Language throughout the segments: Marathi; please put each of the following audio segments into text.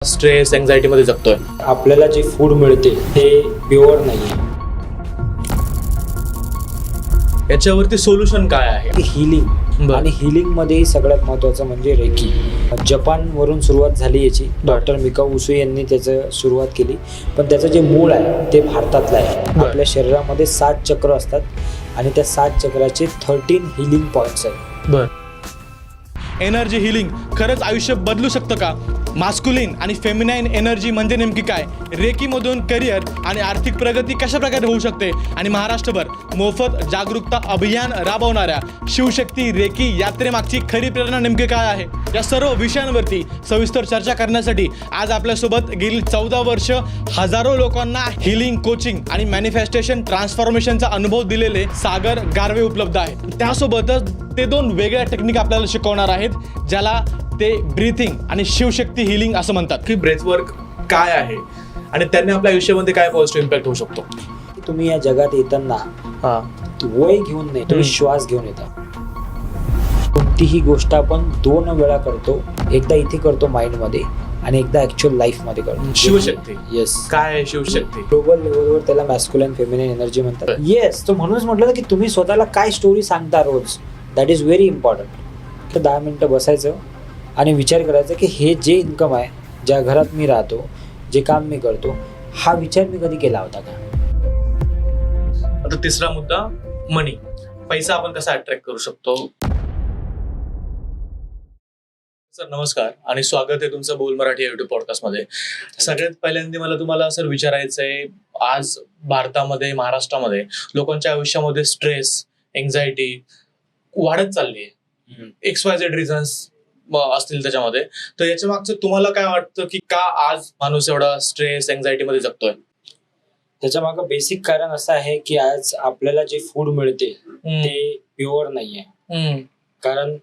स्ट्रेस एन्झायटी मध्ये जगतोय. आपल्याला जे फूड मिळते ते प्युअर नाही. याच्यावरती सोल्युशन काय आहे? हिलिंग बरं. आणि हिलिंग मध्ये सगळ्यात महत्त्वाचं म्हणजे रेकी. जपान वरून सुरुवात झाली याची. डॉक्टर मिकाऊ उसू यांनी त्याचं सुरुवात केली, पण त्याचं जे मूळ आहे ते भारतातलं आहे. बरं. आपल्या शरीरामध्ये 7 चक्र असतात आणि त्या 7 चक्राचे 13 हिलिंग पॉइंट्स आहेत. बर. एनर्जी हिलिंग खरंच आयुष्य बदलू शकतं का? मास्कुलिन आणि फेमिनाईन एनर्जी म्हणजे नेमकी काय? रेकीमधून करिअर आणि आर्थिक प्रगती कशा प्रकारे होऊ शकते? आणि महाराष्ट्रभर मोफत जागरूकता अभियान राबवणाऱ्या शिवशक्ती रेकी यात्रेमागची खरी प्रेरणा नेमकी काय आहे? या सर्व विषयांवरती सविस्तर चर्चा करण्यासाठी आज आपल्यासोबत गेली 14 वर्ष हजारो लोकांना हिलिंग, कोचिंग आणि मॅनिफेस्टेशन ट्रान्सफॉर्मेशनचा अनुभव दिलेले सागर गारवे उपलब्ध आहेत. त्यासोबतच ते 2 वेगळ्या टेक्निक आपल्याला शिकवणार आहेत, ज्याला ते ब्रीथिंग आणि शिवशक्ती हिलिंग असं म्हणतात. की ब्रेथवर्क काय आहे आणि त्यांनी आपल्या आयुष्यामध्ये काय पॉझिटिव्ह इम्पॅक्ट होऊ शकतो? तुम्ही या जगात येताना वय घेऊन नाही, तुम्ही श्वास घेऊन येता. कोणतीही गोष्ट आपण 2 वेळा करतो, एकदा इथे करतो माइंड मध्ये आणि एकदा ऍक्च्युअल लाईफ मध्ये करतो. शिवशक्ती. येस. काय आहे शिवशक्ती? ग्लोबल लेवलवर त्याला मॅस्क्युलाइन फेमिनाईन एनर्जी म्हणतात. येस. तो म्हणूनच म्हटलं ना की तुम्ही स्वतःला काय स्टोरी सांगता रोज, दॅट इज व्हेरी इम्पॉर्टंट. तर 10 मिनिटं बसायचं आणि विचार करायचा की हे जे इन्कम आहे, ज्या घरात मी राहतो, जे काम मी करतो, हा विचार मी कधी केला होता का? आता तिसरा मुद्दा, मनी. पैसा आपण कसा अट्रॅक्ट करू शकतो? सर नमस्कार आणि स्वागत आहे तुमचं बोल मराठी युट्यूब पॉडकास्ट मध्ये. सगळ्यात पहिल्यांदा मला तुम्हाला सर विचारायचंय, आज भारतामध्ये, महाराष्ट्रामध्ये लोकांच्या आयुष्यामध्ये स्ट्रेस, एन्झायटी वाढत चालली आहे. XYZ रिझन्स असतील त्याच्यामध्ये. तर याच्या मागचं तुम्हाला काय वाटतं की का आज माणूस एवढा स्ट्रेस, एन्झायटी मध्ये जगतोय? त्याच्या मागं बेसिक कारण असं आहे की आज आपल्याला जे फूड मिळते ते प्युअर नाहीये. कारण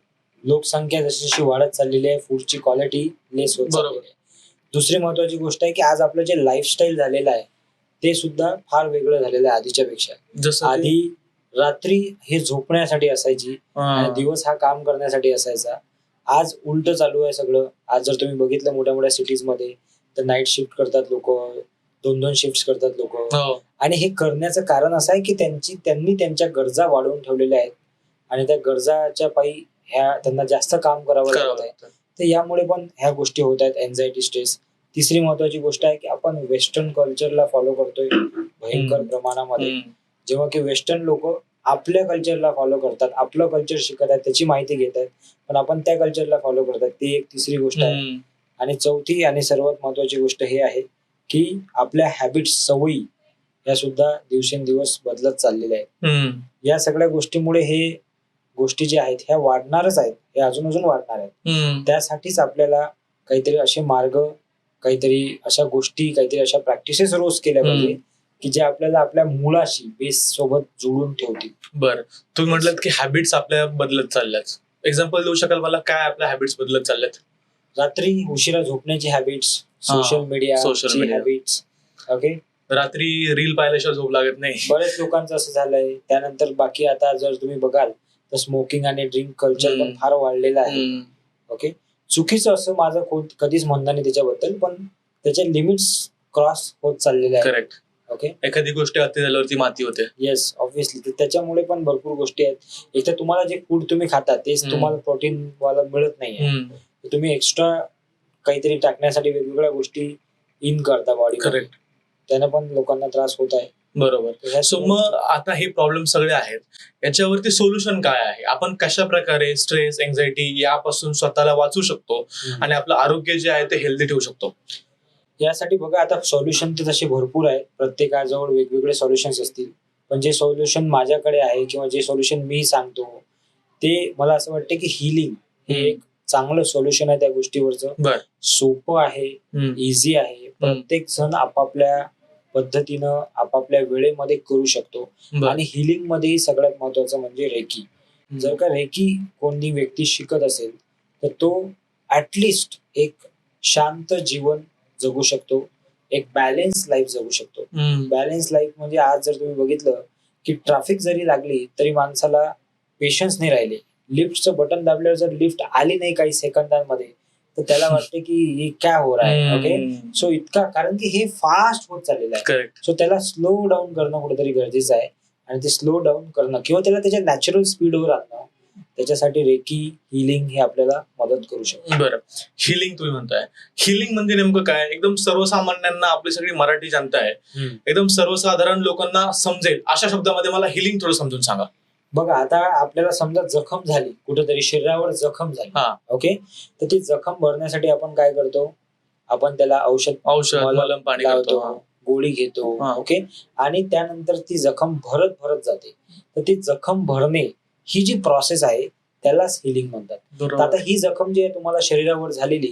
लोकसंख्या जशी जशी वाढत चाललेली आहे, फूडची क्वालिटी लेस होत चाललेली आहे. दुसरी महत्वाची गोष्ट आहे की आज आपलं जे लाईफस्टाईल झालेलं आहे ते सुद्धा फार वेगळं झालेलं आहे आधीच्या पेक्षा. जसं आधी रात्री हे झोपण्यासाठी असायची आणि दिवस हा काम करण्यासाठी असायचा. आज उलट चालू आहे सगळं. आज जर तुम्ही बघितलं मोठ्या मोठ्या सिटीज मध्ये तर नाईट शिफ्ट करतात लोक, 2-2 शिफ्ट करतात लोक. आणि हे करण्याचं कारण असं आहे की त्यांनी त्यांच्या गरजा वाढवून ठेवलेल्या आहेत आणि त्या गरजाच्या पायी त्यांना जास्त काम करावं लागत आहे. तर यामुळे पण ह्या गोष्टी होत आहेत, एन्झायटी, स्ट्रेस. तिसरी महत्वाची गोष्ट आहे की आपण वेस्टर्न कल्चरला फॉलो करतोय भयंकर प्रमाणामध्ये. जेव्हा की वेस्टर्न लोक आपल्या कल्चरला फॉलो करतात, आपलं कल्चर शिकत आहेत, त्याची माहिती घेत आहेत, पण आपण त्या कल्चरला फॉलो करतात. ती एक तिसरी गोष्ट आहे. आणि चौथी आणि सर्वात महत्वाची गोष्ट हे आहे की आपल्या हॅबिट्स, सवयी या सुद्धा दिवसेंदिवस बदलत चाललेल्या आहेत. या सगळ्या गोष्टीमुळे हे गोष्टी ज्या आहेत ह्या वाढणारच आहेत, हे अजून वाढणार आहेत. त्यासाठीच आपल्याला काहीतरी असे मार्ग, काहीतरी अशा गोष्टी, काहीतरी अशा प्रॅक्टिसेस रोज केल्या पाहिजे की जे आपल्याला आपल्या मुळाशी, बेस सोबत जोडून ठेवतील. बरं, तुम्ही म्हटलं की हॅबिट्स आपल्या बदलत चालल्यात. एक्झाम्पल देऊ शकाल मला, काय आपल्या हॅबिट्स बदलत चालल्यात? रात्री उशिरा झोपण्याची हॅबिट्स, सोशल मीडियाची हॅबिट्स. ओके. रात्री रील पाहिल्याशिवाय झोप लागत नाही. बरेच लोकांचं असं झालंय. त्यानंतर बाकी आता जर तुम्ही बघाल तर स्मोकिंग आणि ड्रिंक कल्चर पण फार वाढलेलं आहे. ओके. चुकीचं असं माझं कधीच म्हणणं नाही त्याच्याबद्दल, पण त्याचे लिमिट्स क्रॉस होत चाललेले आहेत. करेक्ट. ओके. एखादी गोष्ट अति झाल्यावरती माती होते. Yes, obviously. त्याच्यामुळे पण भरपूर गोष्टी आहेत. एक तर तुम्हाला जे फूड तुम्ही खाता तेच तुम्हाला प्रोटीन वाला मिळत नाहीये. तुम्ही एक्स्ट्रा काहीतरी टाकण्यासाठी वेगवेगळ्या गोष्टी इन करता बॉडी. करेक्ट. त्याने पण लोकांना त्रास होत आहे. बरोबर. सो मग आता हे प्रॉब्लेम सगळे आहेत, याच्यावरती सोल्युशन काय आहे? आपण कशा प्रकारे स्ट्रेस, एन्झायटी यापासून स्वतःला वाचू शकतो आणि आपलं आरोग्य जे आहे ते हेल्दी ठेवू शकतो? यासाठी बघा, आता सोल्युशन तर तसे भरपूर आहे. प्रत्येकाजवळ वेगवेगळे सोल्युशन्स असतील, पण जे सोल्युशन माझ्याकडे आहे किंवा जे सोल्युशन मी सांगतो ते मला असं वाटतं की हिलिंग हे एक चांगलं सोल्युशन आहे त्या गोष्टीवरचं. सोपं आहे, इझी आहे. प्रत्येक जण आपापल्या पद्धतीनं आपापल्या वेळेमध्ये करू शकतो. आणि हिलिंग मध्येही सगळ्यात महत्वाचं म्हणजे रेकी. जर का रेकी कोणी व्यक्ती शिकत असेल तर तो ऍटलिस्ट एक शांत जीवन जगू शकतो, एक बॅलेन्स लाईफ जगू शकतो. बॅलेन्स लाईफ म्हणजे आज जर तुम्ही बघितलं की ट्रॅफिक जरी लागली तरी माणसाला पेशन्स नाही राहिले. लिफ्टचं बटन दाबल्यावर जर लिफ्ट आली नाही काही सेकंदांमध्ये तर त्याला वाटते की हे क्या हो रहा है. ओके, सो इतका, कारण की हे फास्ट होत चाललेलं आहे. करेक्ट. सो त्याला स्लो डाऊन करणं कुठेतरी गरजेचं आहे, आणि ते स्लो डाऊन करणं किंवा त्याला त्याच्या नॅचरल स्पीडवर आणणं, त्याच्यासाठी रेकी हिलिंग हे आपल्याला मदत करू शकतो. बरं, हिलिंग तुम्ही म्हणताय, हिलिंग म्हणजे नेमकं काय? एकदम सर्वसामान्यांना, आपली सगळी मराठी जनता आहे, एकदम सर्वसाधारण लोकांना समजेल अशा शब्दामध्ये मला हिलिंग थोडं समजून सांगा. बघा, आता आपल्याला समजा जखम झाली, कुठेतरी शरीरावर जखम झाली, ओके, तर ती जखम भरण्यासाठी आपण काय करतो? आपण त्याला औषध मलम पाणी लावतो, करतो, गोळी घेतो, ओके, आणि त्यानंतर ती जखम भरत भरत जाते. तर ती जखम भरणे ही जी प्रोसेस आहे त्यालाच हिलिंग म्हणतात. तर आता ही जखम जी आहे तुम्हाला शरीरावर झालेली,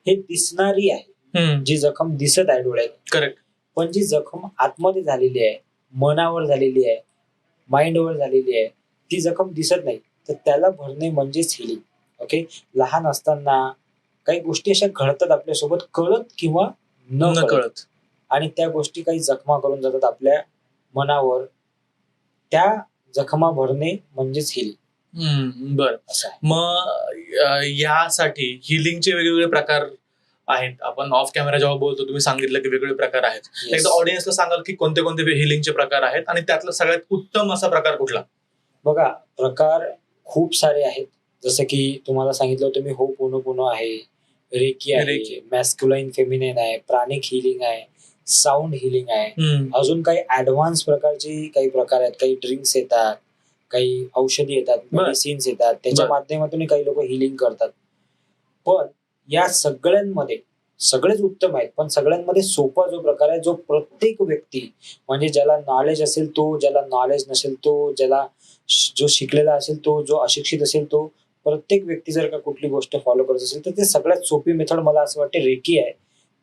हे दिसणारी आहे, जी जखम दिसत आहे डोळ्यात. करेक्ट. पण जी जखम आतमध्ये झालेली आहे, मनावर झालेली आहे, माइंडवर झालेली आहे, ती जखम दिसत नाही, तर त्याला भरणे म्हणजेच हिलिंग. ओके, लहान असताना काही गोष्टी अशा घडतात आपल्यासोबत, कळत किंवा न कळत, आणि त्या गोष्टी काही जखमा करून जातात आपल्या मनावर. त्या जखमा भरणे म्हणजेच हिलिंग. बरं, असं आहे. मग यासाठी हिलिंगचे वेगवेगळे प्रकार आहेत. आपण ऑफ कॅमेरा जेव्हा बोलतो तुम्ही सांगितलं की वेगवेगळे प्रकार आहेत. Yes. एकदा ऑडियन्सला सांगाल की कोणते कोणते हिलिंगचे प्रकार आहेत आणि त्यातला सगळ्यात उत्तम असा प्रकार कुठला? बघा, प्रकार खूप सारे आहेत. जसं की तुम्हाला सांगितलं होतं मी, होपोनोपोनो आहे, रेकी आहे, मॅस्क्युलाइन फेमिनाइन आहे, प्राणिक हिलिंग आहे, साऊंड हिलिंग आहे. अजून काही ऍडव्हान्स प्रकारचे काही प्रकार आहेत. काही ड्रिंक्स येतात, काही औषधी येतात, मेडिसिन्स येतात, त्याच्या माध्यमातून काही लोक हिलिंग करतात. पण या सगळ्यांमध्ये सगळेच उत्तम आहेत, पण सगळ्यांमध्ये सोपा जो प्रकार आहे, जो प्रत्येक व्यक्ती, म्हणजे ज्याला नॉलेज असेल तो, ज्याला नॉलेज नसेल तो, ज्याला जो शिकलेला असेल तो, जो अशिक्षित असेल तो, प्रत्येक व्यक्ती जर का कुठली गोष्ट फॉलो करत असेल तर ते सगळ्यात सोपी मेथड मला असं वाटते रेकी आहे,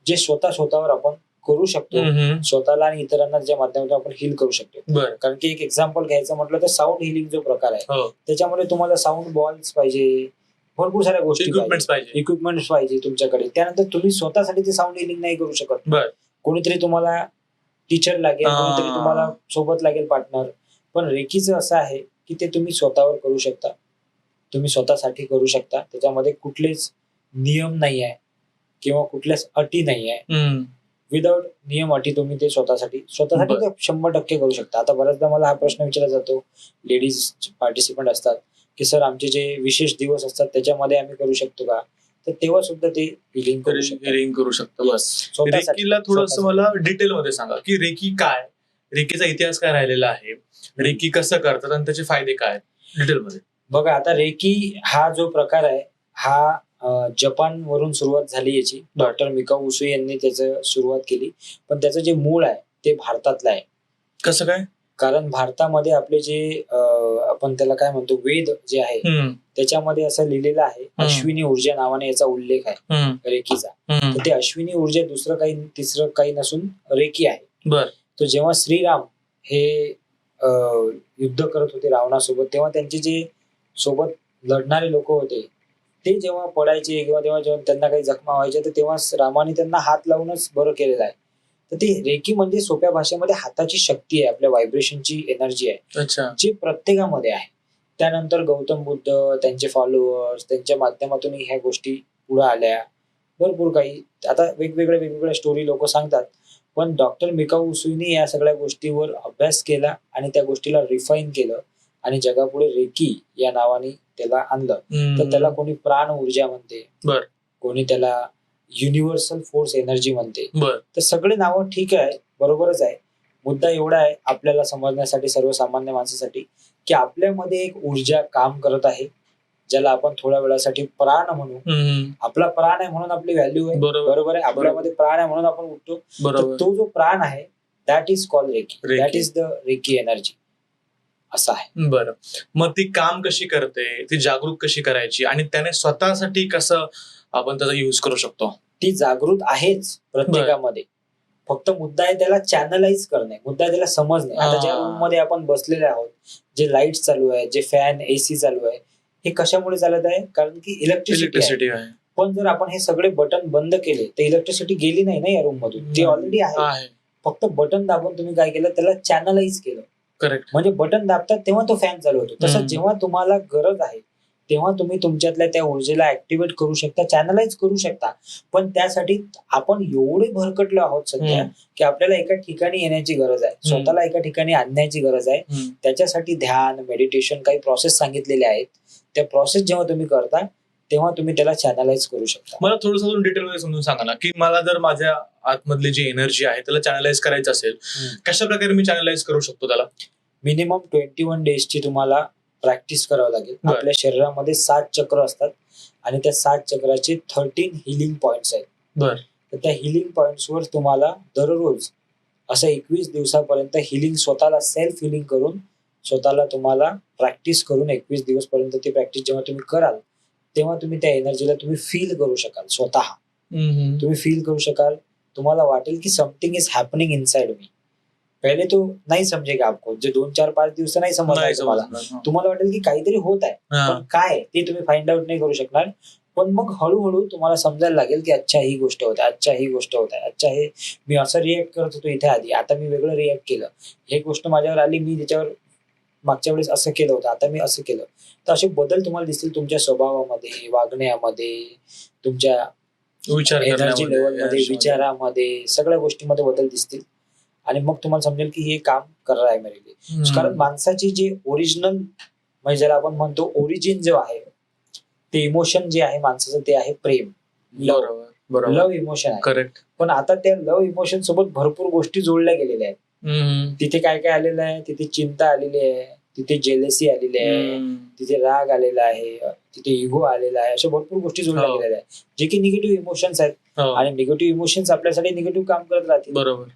जे स्वतःवर आपण करू शकतो, स्वतःला आणि इतरांना त्याच्या माध्यमातून आपण हील करू शकतो. कारण की एक एक्झाम्पल घ्यायचं म्हटलं तर साऊंड हिलिंग जो प्रकार आहे, त्याच्यामध्ये तुम्हाला साऊंड बॉल्स पाहिजे, भरपूर साऱ्या गोष्टी इक्विपमेंट्स पाहिजे तुमच्याकडे. त्यानंतर तुम्ही स्वतःसाठी ते साऊंड हिलिंग नाही करू शकत, कोणीतरी तुम्हाला टीचर लागेल, कोणीतरी तुम्हाला सोबत लागेल, पार्टनर. पण रेकीचं असं आहे की ते तुम्ही स्वतःवर करू शकता, तुम्ही स्वतःसाठी करू शकता. त्याच्यामध्ये कुठलेच नियम नाही आहे किंवा कुठल्याच अटी नाही आहे. विदाउट नियम अटी तुम्ही ते स्वतःसाठी 100% करू शकता. आता बऱ्याचदा मला हा प्रश्न विचारला जातो, लेडीज पार्टिसिपंट असतात की सर आमचे जे विशेष दिवस असतात त्याच्यामध्ये आम्ही करू शकतो का? तर तेव्हा सुद्धा ते हिलिंग करू शकतो. रेकीला थोडंसं मला डिटेल मध्ये सांगा की रेकी काय, रेकीचा इतिहास काय राहिलेला आहे, रेकी कसं करतात आणि त्याचे फायदे काय, डिटेल मध्ये. बघा, आता रेकी हा जो प्रकार आहे हा जपान वरून सुरुवात झाली याची. डॉक्टर मिकाओ उसुई यांनी त्याचं सुरुवात केली, पण त्याचं जे मूळ आहे ते भारतातलं आहे. कसं काय? कारण भारतामध्ये आपले जे आपण त्याला काय म्हणतो, वेद जे आहे त्याच्यामध्ये असं लिहिलेलं आहे, अश्विनी ऊर्जा नावाने याचा उल्लेख आहे रेकीचा. तर ते अश्विनी ऊर्जा तिसरं काही नसून रेकी आहे. तो जेव्हा श्रीराम हे युद्ध करत होते रावणासोबत, तेव्हा त्यांचे जे सोबत लढणारे लोक होते ते जेव्हा पडायचे किंवा जेव्हा त्यांना काही जखमा व्हायच्या, तर तेव्हा रामाने त्यांना हात लावूनच बरं केलेलं आहे. तर ते रेकी म्हणजे सोप्या भाषेमध्ये हाताची शक्ती आहे, आपल्या व्हायब्रेशनची एनर्जी आहे, जी प्रत्येकामध्ये आहे. त्यानंतर गौतम बुद्ध, त्यांचे फॉलोअर्स, त्यांच्या माध्यमातून ह्या गोष्टी पुढे आल्या. भरपूर काही आता वेगवेगळ्या स्टोरी लोक सांगतात, पण डॉक्टर मिकाओ उसुईने या सगळ्या गोष्टीवर अभ्यास केला आणि त्या गोष्टीला रिफाईन केलं आणि जगापुढे रेकी या नावाने त्याला आणलं. तर त्याला कोणी प्राण ऊर्जा म्हणते, कोणी त्याला युनिव्हर्सल फोर्स एनर्जी म्हणते. तर सगळे नावं ठीक आहे, बरोबरच आहे. मुद्दा एवढा आहे आपल्याला समजण्यासाठी, सर्वसामान्य माणसासाठी, की आपल्यामध्ये एक ऊर्जा काम करत आहे, ज्याला आपण थोड्या वेळासाठी प्राण म्हणू. आपला प्राण आहे म्हणून आपली व्हॅल्यू आहे, बरोबर आहे. आपल्यामध्ये प्राण आहे म्हणून आपण उठतो. तर तो जो प्राण आहे that is called reiki, that is the reiki energy, असं आहे. बरं, मग ती काम कशी करते, ती जागरूक कशी करायची आणि त्याने स्वतःसाठी कसं आपण त्याचा युज करू शकतो? ती जागृत आहेच प्रत्येकामध्ये, फक्त मुद्दा आहे त्याला चॅनलाइज करणे, मुद्दा आहे त्याला समजणे. आता ज्या रूम मध्ये आपण बसलेले आहोत, जे लाईट चालू आहे, जे फॅन एसी चालू आहे, हे कशामुळे चालत आहे? कारण की इलेक्ट्रिसिटी आहे. पण जर आपण हे सगळे बटन बंद केले तर इलेक्ट्रिसिटी गेली नाही ना या रूम मधून, ती ऑलरेडी आहे. फक्त बटन दाबून तुम्ही काय केलं, त्याला चॅनलाइज केलं. करेक्ट. म्हणजे बटन दाबतात तेव्हा तो फॅन चालू होतो. तसं जेव्हा तुम्हाला गरज आहे तेव्हा तुम्ही तुमच्यातल्या त्या ऊर्जेला ऍक्टिव्हेट करू शकता, चॅनलाइज करू शकता. पण त्यासाठी आपण एवढे भरकटलो आहोत सध्या की आपल्याला एका ठिकाणी येण्याची गरज आहे, स्वतःला एका ठिकाणी आणण्याची गरज आहे. त्याच्यासाठी ध्यान, मेडिटेशन, काही प्रोसेस सांगितलेले आहेत. त्या प्रोसेस जेव्हा तुम्ही करता तेव्हा तुम्ही त्याला चॅनलाइज करू शकता. मला थोडंसं डिटेलमध्ये समजून सांगा ना, की मला जर माझ्या आतमधली जी एनर्जी आहे त्याला चॅनलाइज करायचं असेल, कशा प्रकारे मी चॅनलाइज करू शकतो त्याला? मिनिमम 21 डेजची तुम्हाला प्रॅक्टिस करावं लागेल. आपल्या शरीरामध्ये 7 चक्र असतात आणि त्या 7 चक्राचे 13 हिलिंग पॉइंट्स आहेत. तर त्या हिलिंग पॉइंट्सवर तुम्हाला दररोज असं 21 दिवसापर्यंत हिलिंग, स्वतःला सेल्फ हिलिंग करून स्वतःला तुम्हाला प्रॅक्टिस करून 21 दिवस पर्यंत ती प्रॅक्टिस जेव्हा तुम्ही कराल तेव्हा तुम्ही त्या एनर्जीला तुम्ही फील करू शकाल. स्वतः तुम्ही फील करू शकाल. तुम्हाला वाटेल की something is happening inside me. पहिले तो नाही समजेगा आपको, जे 2, 4, 5 दिवस नाही समजणार तुम्हाला वाटेल की काहीतरी होत आहे, पण काय ते तुम्ही फाइंड आउट नाही करू शकणार. पण मग हळूहळू तुम्हाला समजायला लागेल की अच्छा ही गोष्ट होत आहे, अच्छा ही गोष्ट होत आहे, अच्छा हे मी असं रिएक्ट करत होतो इथे आधी, आता मी वेगळं रिएक्ट केलं, हे गोष्ट माझ्यावर आली, मी त्याच्यावर मागच्या वेळेस असं केलं होतं, आता मी असं केलं. तर असे बदल तुम्हाला दिसतील तुमच्या स्वभावामध्ये, वागण्यामध्ये, तुमच्या एनर्जी लेवलमध्ये, विचारामध्ये, सगळ्या गोष्टीमध्ये बदल दिसतील. आणि मग तुम्हाला समजेल की हे काम कर रहा है मेरे लिए. कारण माणसाची जे ओरिजिनल, म्हणजे ज्याला आपण म्हणतो ओरिजिन जो आहे, ते इमोशन जे आहे माणसाचं ते आहे प्रेम, लव्ह इमोशन आहे. करेक्ट. पण आता त्या लव्ह इमोशन सोबत भरपूर गोष्टी जोडल्या गेलेल्या आहेत. तिथे काय काय आलेलं आहे, तिथे चिंता आलेली आहे, तिथे जेलसी आलेली आहे, तिथे राग आलेला आहे, तिथे इगो आलेला आहे. अशा भरपूर गोष्टी जोडल्या गेलेल्या आहेत जे की निगेटिव्ह इमोशन्स आहेत. आणि निगेटिव्ह इमोशन्स आपल्यासाठी निगेटिव्ह काम करत राहतील. बरोबर.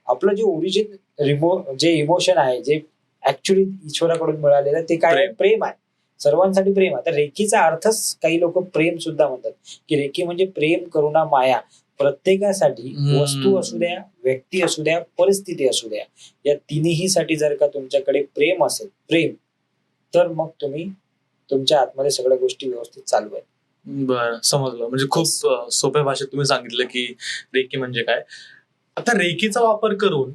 आपलं जे ओरिजिन जे इमोशन आहे, जे ऍक्च्युअली ईश्वराकडून मिळालेलं आहे, ते काय आहे? प्रेम आहे. सर्वांसाठी प्रेम आहे. तर रेकीचा अर्थच काही लोक प्रेम सुद्धा म्हणतात की रेकी म्हणजे प्रेम, करुणा, माया. प्रत्येकासाठी, वस्तू असू द्या, व्यक्ती असू द्या, परिस्थिती असू द्या, या तिन्ही साठी जर का तुमच्याकडे प्रेम असेल, तर मग तुम्ही तुमच्या आतमध्ये सगळ्या गोष्टी व्यवस्थित चालू आहेत. बरं, समजलं. म्हणजे खूप सोप्या भाषेत तुम्ही सांगितलं की रेकी म्हणजे काय. आता रेकीचा वापर करून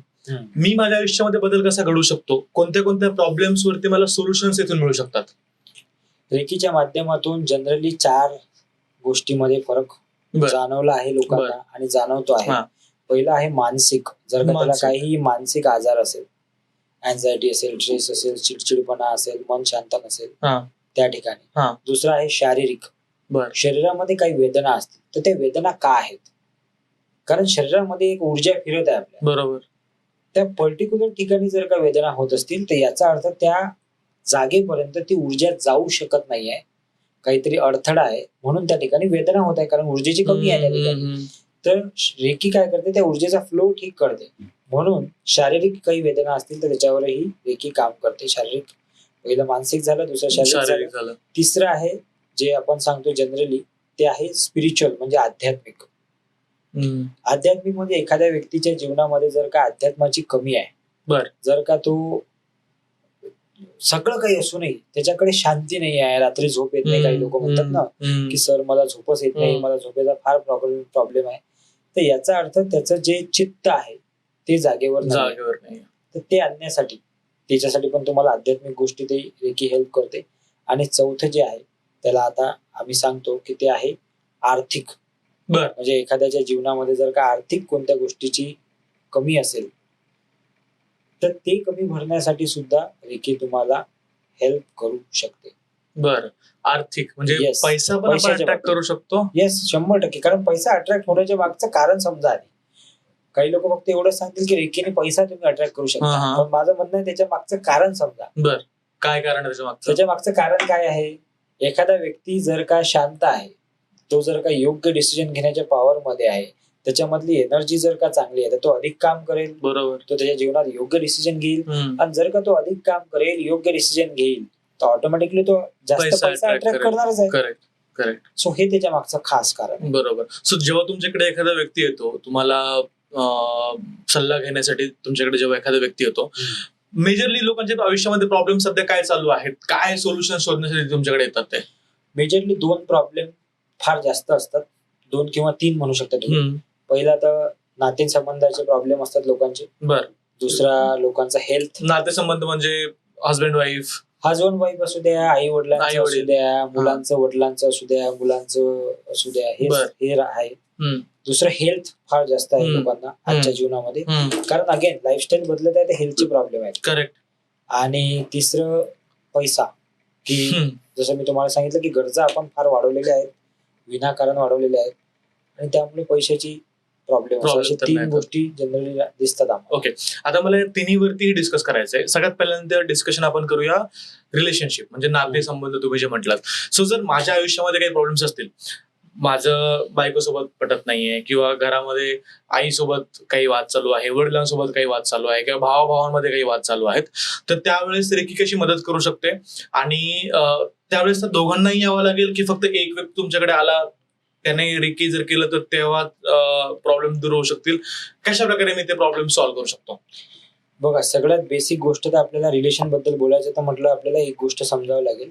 मी माझ्या आयुष्यामध्ये बदल कसा घडवू शकतो? कोणत्या कोणत्या प्रॉब्लेम्स वरती मला सोल्युशन्स इथून मिळू शकतात? रेकीच्या माध्यमातून जनरली 4 गोष्टीमध्ये फरक जाणवला आहे लोकांना आणि जाणवतो आहे. पहिला आहे मानसिक. जर का त्याला काही मानसिक आजार असेल, अँझायटी असेल, स्ट्रेस असेल, चिडचिडपणा असेल, मन शांत नसेल, त्या ठिकाणी. दुसरा आहे शारीरिक. शरीरामध्ये काही वेदना असतील तर त्या वेदना का आहेत? कारण शरीरामध्ये एक ऊर्जा फिरत आहे आपल्या. बरोबर. त्या पर्टिक्युलर ठिकाणी जर का वेदना होत असतील तर याचा अर्थ त्या जागेपर्यंत ती ऊर्जा जाऊ शकत नाहीये, काहीतरी अडथळा आहे, म्हणून त्या ठिकाणी वेदना होत आहे, कारण ऊर्जेची कमी आहे त्या ठिकाणी. तर रेकी काय करते? त्या ऊर्जेचा फ्लो ठीक करते. म्हणून शारीरिक काही वेदना असतील तर त्याच्यावरही रेकी काम करते. शारीरिक, पहिलं मानसिक झालं, दुसरं शारीरिक झालं. तिसरं आहे जे आपण सांगतो जनरली, ते आहे स्पिरिच्युअल, म्हणजे आध्यात्मिक. आध्यात्मिक म्हणजे एखाद्या व्यक्तीच्या जीवनामध्ये जर का अध्यात्माची कमी आहे, जर का तो सगळं काही असूनही त्याच्याकडे शांती नाही आहे, रात्री झोप येत नाही, काही लोक म्हणतात ना की सर मला झोपच येत नाही, मला झोपेचा फार प्रॉब्लेम आहे, तर याचा अर्थ त्याचं जे चित्त आहे ते जागेवर नाही. तर ते आणण्यासाठी, त्याच्यासाठी पण तुम्हाला आध्यात्मिक गोष्टी ते रेकी हेल्प करते. आणि चौथं जे आहे त्याला आता आम्ही सांगतो की ते आहे आर्थिक. म्हणजे एखाद्याच्या जीवनामध्ये जर का आर्थिक कोणत्या गोष्टीची कमी असेल तर ते कमी भरण्यासाठी सुद्धा रेकी तुम्हाला हेल्प करू शकते. बरं. आर्थिक म्हणजे पैसा पण अट्रॅक्ट करू शकतो. येस, 100%. कारण पैसा अट्रॅक्ट होण्याच्या मागचं कारण समजा आधी. काही लोक फक्त एवढं सांगतील की रेकीने पैसा तुम्ही अट्रॅक्ट करू शकता, पण माझं म्हणणं आहे त्याच्या मागचं कारण समजा. बरं, काय कारण त्याच्या मागचं कारण काय आहे? एखादा व्यक्ती जर का शांत आहे, तो जर का योग्य डिसिजन घेण्याच्या पॉवर मध्ये आहे, त्याच्यामधली एनर्जी जर का चांगली आहे तर तो अधिक काम करेल. बरोबर. तो त्याच्या जीवनात योग्य डिसिजन घेईल. आणि जर का तो अधिक काम करेल, योग्य डिसिजन घेईल, तर ऑटोमॅटिकली तो जास्त पैसा अट्रॅक्ट करणारच आहे. करेक्ट. सो हे त्याच्या मागचं खास कारण. बरोबर. सो जेव्हा तुमच्याकडे एखादा व्यक्ती येतो, तुम्हाला सल्ला घेण्यासाठी तुमच्याकडे जेव्हा एखादा व्यक्ती येतो, मेजरली लोकांच्या आयुष्यामध्ये प्रॉब्लेम सध्या काय चालू आहेत, काय सोल्युशन शोधण्यासाठी तुमच्याकडे येतात? ते मेजरली 2 प्रॉब्लेम फार जास्त असतात. 2 किंवा 3 म्हणू शकता तुम्ही. पहिला तर नातेसंबंधाचे प्रॉब्लेम असतात लोकांचे. बरं. दुसरा लोकांचा हेल्थ. नातेसंबंध म्हणजे हस्बंड वाईफ, हजबंड वाईफ असू द्या, आई वडिलांचं आई-वडील. असू द्या, मुलांचं वडिलांचं असू द्या, मुलांचं असू द्या, बर. हे आहे. हम्म. दुसरं हेल्थ फार जास्त आहे हम्म. लोकांना आजच्या जीवनामध्ये, हम्म. कारण अगेन लाईफस्टाईल बदलत आहे तर हेल्थचे प्रॉब्लेम आहेत. करेक्ट. आणि तिसरं पैसा, की हम्म. जसं मी तुम्हाला सांगितलं की गरजा आपण फार वाढवलेल्या आहेत, विनाकारण वाढवलेल्या आहेत, आणि त्यामुळे पैशाची प्रॉब्लेम Problem अशा तर 3 नाही. गोष्टी जनरली दिसतात आम्हाला. ओके, आता मला या तिन्हीवरती डिस्कस करायचंय. सगळ्यात पहिल्यांदा डिस्कशन आपण करूया रिलेशनशिप, म्हणजे नाते संबंध तुम्ही जे म्हटलात. सो जर माझ्या आयुष्यामध्ये काही प्रॉब्लेम्स असतील, माझं बायकोसोबत पटत नाहीये, किंवा घरामध्ये आईसोबत काही वाद चालू आहे, वडिलांसोबत काही वाद चालू आहे, किंवा भावाभावांमध्ये काही वाद चालू आहेत, तर त्यावेळेस रेकी कशी मदत करू शकते? आणि त्यावेळेस तर दोघांनाही यावं लागेल, की फक्त एक व्यक्ती तुमच्याकडे आला त्याने रेकी जर केलं तर तेव्हा प्रॉब्लेम दूर होऊ शकतील? कशा प्रकारे मी ते प्रॉब्लेम सॉल्व्ह करू शकतो? बघा, सगळ्यात बेसिक गोष्ट तर आपल्याला रिलेशन बद्दल बोलायचं तर म्हटलं आपल्याला एक गोष्ट समजावं लागेल,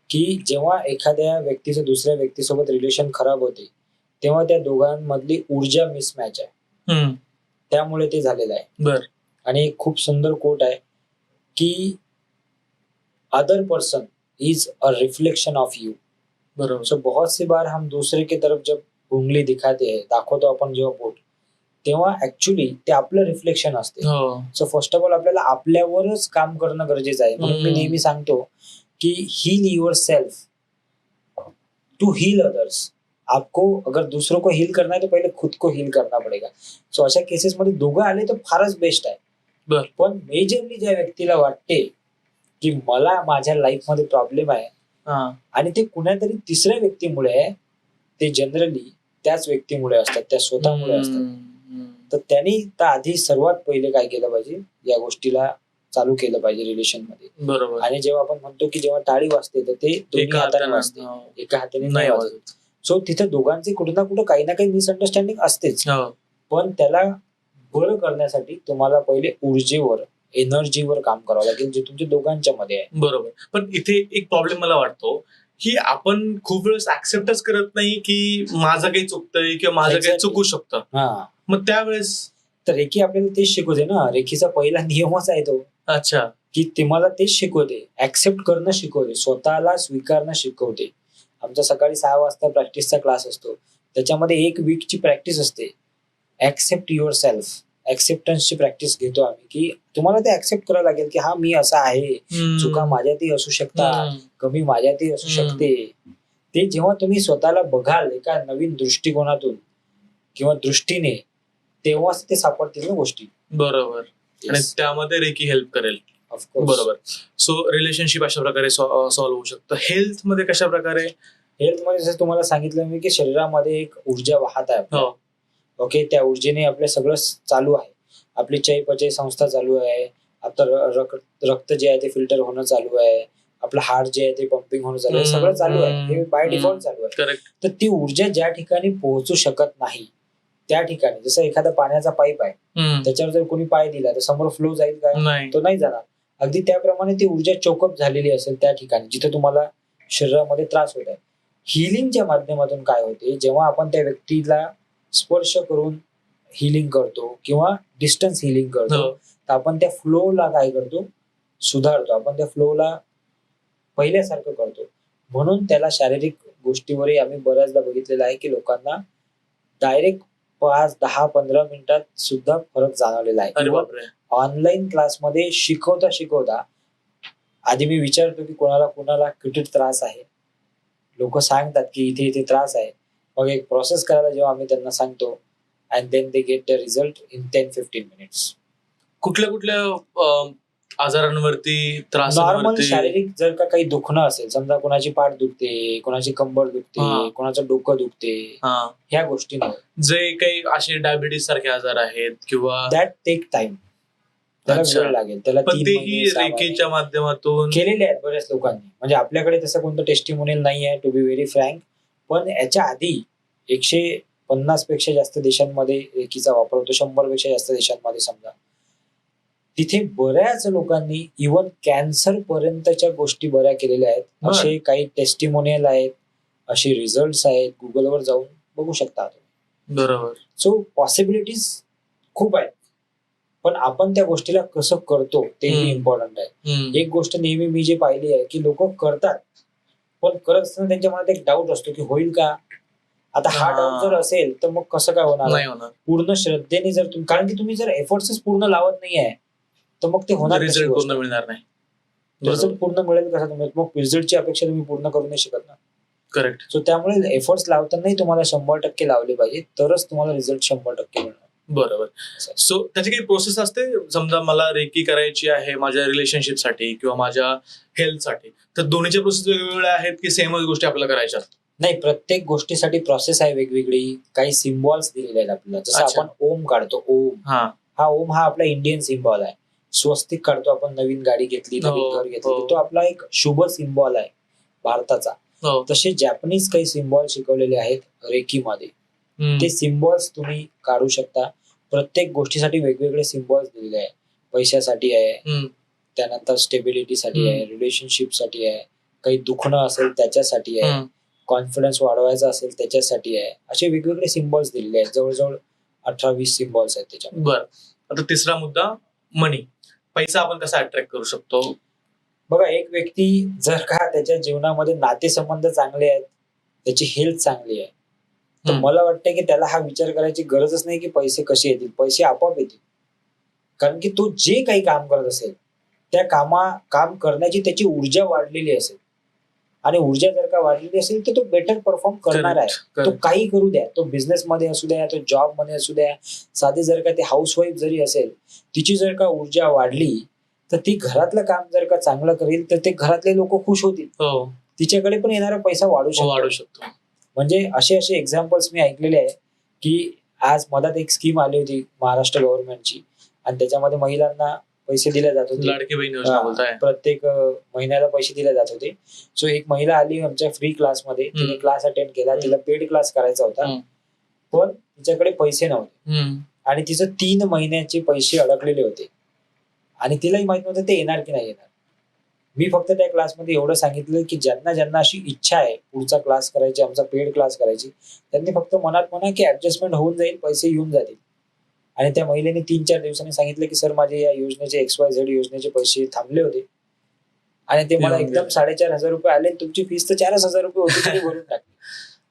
की जेव्हा एखाद्या व्यक्तीचं दुसऱ्या व्यक्तीसोबत रिलेशन खराब होते तेव्हा त्या दोघांमधली ऊर्जा मिसमॅच आहे, त्यामुळे ते झालेलं आहे. बर. आणि एक खूप सुंदर कोट आहे की other person is a reflection of you. बरोबर. सो बहुत सी बार हम दूसरे की तरफ जब उंगली दिखाते हैं, दाखवतो आपण जेव्हा बोट, तेव्हा ऍक्च्युली ते आपलं रिफ्लेक्शन असते. हो. सो फर्स्ट ऑफ ऑल आपल्याला आपल्यावरच काम करणं गरजेचं आहे. म्हणून मी नेहमी सांगतो की heal yourself to heal others. आपको अगर दूसरों को हील करना है तो पहले खुद को हील करना पडेगा. सो अशा केसेसमध्ये दोघं आले तर फारच बेस्ट आहे. बर. पण मेजरली ज्या व्यक्तीला वाटते की मला माझ्या लाईफमध्ये प्रॉब्लेम आहे हा. आणि ते कुणातरी तिसऱ्या व्यक्तीमुळे आहे, ते जनरली त्याच व्यक्तीमुळे असतात, त्या स्वतःमुळे असतात. तर त्यांनी तर आधी सर्वात पहिले काय केलं पाहिजे, या गोष्टीला चालू केलं पाहिजे रिलेशन मध्ये. बरोबर. आणि जेव्हा आपण म्हणतो की जेव्हा टाळी वाजते तर ते दोन्ही एका हाताने हाताने वाजते, हो. एका हाताने नाही नाही वाजत. वाजत. सो तिथे दोघांचे कुठे ना कुठे काही ना काही मिसअंडरस्टँडिंग असतेच. हो. पण त्याला बरं करण्यासाठी तुम्हाला पहिले ऊर्जेवर, एनर्जीवर काम करावं लागेल, जे तुमच्या दोघांच्या मध्ये आहे. बरोबर. पण इथे एक प्रॉब्लेम मला वाटतो की आपण खूप वेळेस ऍक्सेप्टच करत नाही की माझं काही चुकतंय किंवा माझं काही Exactly. चुकू शकतं. हा, मग त्यावेळेस तर रेकी आपल्याला तेच शिकवते ना. रेकीचा पहिला नियमच आहे तो, अच्छा. की तुम्हाला तेच शिकवते, ऍक्सेप्ट करणं शिकवते, स्वतःला स्वीकारणं शिकवते. आमचा सकाळी 6 वाजता प्रॅक्टिसचा क्लास असतो, त्याच्यामध्ये 1 वीकची प्रॅक्टिस असते. ऍक्सेप्ट युअर सेल्फ, ऍक्सेप्टन्सची प्रॅक्टिस घेतो आम्ही, की तुम्हाला ते ऍक्सेप्ट करावं लागेल की हा मी असा आहे, चुका माझ्यातही असू शकतात, कमी माझ्यातही असू शकते. ते जेव्हा तुम्ही स्वतःला बघाल एका नवीन दृष्टिकोनातून किंवा दृष्टीने, तेव्हाच ते सापडतील ना गोष्टी. बरोबर. आणि त्यामध्ये रेकी हेल्प करेल. ऑफकोर्स. बरोबर. सो रिलेशनशिप अशा प्रकारे सॉल्व्ह होऊ शकतं. हेल्थ मध्ये कशा प्रकारे? हेल्थ मध्ये जसं तुम्हाला सांगितलं मी की शरीरामध्ये एक ऊर्जा वाहत आहे आपल्या. हो. ओके, त्या ऊर्जेने आपलं सगळं चालू आहे. आपली चयापचय संस्था चालू आहे, आपलं रक्त जे आहे ते फिल्टर होणं चालू आहे, आपलं हार्ट जे आहे ते पंपिंग होणं चालू आहे, सगळं चालू आहे, हे बाय डिफॉल्ट चालू आहे. करेक्ट. तर ती ऊर्जा ज्या ठिकाणी पोहोचू शकत नाही त्या ठिकाणी, जसं एखादा पाण्याचा पाईप आहे, त्याच्यावर जर कोणी पाय दिला तर समोर फ्लो जाईल का? नाही. तो नाही जाणार. अगदी त्याप्रमाणे ती ऊर्जा चोकअप झालेली असेल त्या ठिकाणी जिथे तुम्हाला शरीरामध्ये त्रास होत आहे. हिलिंगच्या माध्यमातून काय होते, जेव्हा आपण त्या व्यक्तीला स्पर्श करून हिलिंग करतो किंवा डिस्टन्स हिलिंग करतो, हो. तर आपण त्या फ्लोला काय करतो, सुधारतो. आपण त्या फ्लोला पहिल्यासारखं करतो. म्हणून त्याला शारीरिक गोष्टीवरही आम्ही बऱ्याचदा बघितलेलं आहे की लोकांना डायरेक्ट 5, 10, 15 मिनिटात सुद्धा फरक जाणवलेला अरे आहे. बापरे. ऑनलाईन क्लासमध्ये शिकवता आधी मी विचारतो की कोणाला कुठे त्रास आहे. लोक सांगतात की इथे त्रास आहे. मग एक प्रोसेस करायला जेव्हा आम्ही त्यांना सांगतो, and then they get the result in 10-15 minutes. कुठल्या आजारांवरती, नॉर्मल त्रासांवरती? शारीरिक जर का काही दुखणं असेल, समजा कोणाची पाठ दुखते, कोणाची कंबर दुखते, हा. कोणाचं डोकं दुखते, हा. ह्या गोष्टींवर जे काही असे डायबिटीज सारखे आजार आहेत किंवा दॅट टेक टाइम, त्याला अच्छा. वेळ लागेल. त्याला पण 3 तेही महिने 6 महिने रेकीच्या माध्यमातून केलेले आहेत बऱ्याच लोकांनी. म्हणजे आपल्याकडे तसं कोणतं टेस्टिमोनियल नाही आहे, टू बी व्हेरी फ्रँक. पण याच्या आधी 150 पेक्षा जास्त देशांमध्ये रेकीचा वापर होतो, 100 पेक्षा जास्त देशांमध्ये समजा. तिथे बऱ्याच लोकांनी इव्हन कॅन्सर पर्यंतच्या गोष्टी बऱ्या केलेल्या आहेत. बर. असे काही टेस्टिमोनियल आहेत, असे रिझल्ट आहेत, गुगलवर जाऊन बघू शकता तुम्ही. बरोबर. सो पॉसिबिलिटीज खूप आहेत. पण आपण त्या गोष्टीला कसं करतो ते इम्पॉर्टंट आहे. एक गोष्ट नेहमी मी जे पाहिली आहे की लोक करतात, पण करत असताना त्यांच्या मनात एक डाऊट असतो की होईल का. आता हा डाऊट जर असेल तर मग कसं काय होणार. नाही होणार. पूर्ण श्रद्धेने जर तुम्ही, कारण की तुम्ही जर एफर्ट्सच पूर्ण लावत नाही आहे तर मग ते होणार रिझल्ट पूर्ण मिळणार नाही. रिझल्ट पूर्ण मिळेल कसा तुम्ही, मग रिझल्टची अपेक्षा तुम्ही पूर्ण करू नाही शकत ना. करेक्ट. सो त्यामुळे एफर्ट्स लावतानाही तुम्हाला 100% लावले पाहिजे, तरच तुम्हाला रिझल्ट 100% मिळणार. बरोबर. सो त्याची काही प्रोसेस असते, समजा मला रेकी करायची आहे माझ्या रिलेशनशिपसाठी किंवा माझ्या हेल्थसाठी, तर दोन्हीच्या प्रोसेस वेगवेगळ्या आहेत की सेमच गोष्टी आपल्याला करायच्या? नाही, प्रत्येक गोष्टीसाठी प्रोसेस आहे वेगवेगळी. काही सिम्बॉल्स दिलेले आहेत आपल्याला. जसं अच्छा. आपण ओम काढतो, ओम हा ओम हा आपला इंडियन सिम्बॉल आहे. स्वस्तिक काढतो आपण, नवीन गाडी घेतली, नवीन घर घेतली, तो आपला एक शुभ सिम्बॉल आहे भारताचा. तसे जॅपनीज काही सिम्बॉल शिकवलेले आहेत रेकीमध्ये. ते सिम्बॉल्स तुम्ही काढू शकता. प्रत्येक गोष्टीसाठी वेगवेगळे सिम्बॉल्स दिलेले आहे. पैशासाठी आहे, त्यानंतर स्टेबिलिटीसाठी आहे, रिलेशनशिपसाठी आहे, काही दुखणं असेल त्याच्यासाठी आहे, कॉन्फिडन्स वाढवायचा असेल त्याच्यासाठी आहे. असे वेगवेगळे सिम्बॉल्स दिलेले आहेत. जवळजवळ 18-20 सिम्बॉल्स आहेत त्याच्यामध्ये. बरं. आता तिसरा मुद्दा, मनी. पैसा आपण कसा अट्रॅक्ट करू शकतो? बघा, एक व्यक्ती जर का त्याच्या जीवनामध्ये नातेसंबंध चांगले आहेत, त्याची हेल्थ चांगली आहे, तर मला वाटतं की त्याला हा विचार करायची गरजच नाही की पैसे कसे येतील. पैसे आपोआप येतील. कारण की तो जे काही काम करत असेल त्या काम करण्याची त्याची ऊर्जा वाढलेली असेल, आणि ऊर्जा जर का वाढलेली असेल तर तो बेटर परफॉर्म करणार आहे. तो काही करू द्या, तो बिझनेस मध्ये असू द्या, तो जॉब मध्ये असू द्या, साधी जर का ती हाऊसवाईफ जरी असेल, तिची जर का ऊर्जा वाढली तर ती घरातलं काम जर का चांगलं करेल तर ते घरातले लोक खुश होतील. तिच्याकडे पण येणारा पैसा वाढू शकतो. म्हणजे असे एक्झाम्पल्स मी ऐकलेले आहे की आज मधात एक स्कीम आली होती महाराष्ट्र गव्हर्नमेंटची, आणि त्याच्यामध्ये महिलांना पैसे दिले जात होते. लाडकी बहीण योजना बोलताय. प्रत्येक महिन्याला पैसे दिले जात होते. सो एक महिला आली आमच्या फ्री क्लासमध्ये, तिने क्लास अटेंड केला. तिला पेड क्लास करायचा होता, पण तिच्याकडे पैसे नव्हते आणि तिचं 3 महिन्याचे पैसे अडकलेले होते आणि तिलाही माहित नव्हतं ते येणार की नाही येणार. मी फक्त त्या क्लासमध्ये एवढं सांगितलं की ज्यांना अशी इच्छा आहे पुढचा क्लास करायची, आमचा पेड क्लास करायची, त्यांनी फक्त मनात म्हणा की ऍडजस्टमेंट होऊन जाईल, पैसे येऊन जातील. आणि त्या महिलेने 3-4 दिवसांनी सांगितलं की सर, माझे या योजनेचे XYZ योजनेचे पैसे थांबले होते आणि ते मला एकदम 4,500 रुपये आले, तुमची फीस तर 4,000 रुपये होती तरी भरून टाकली.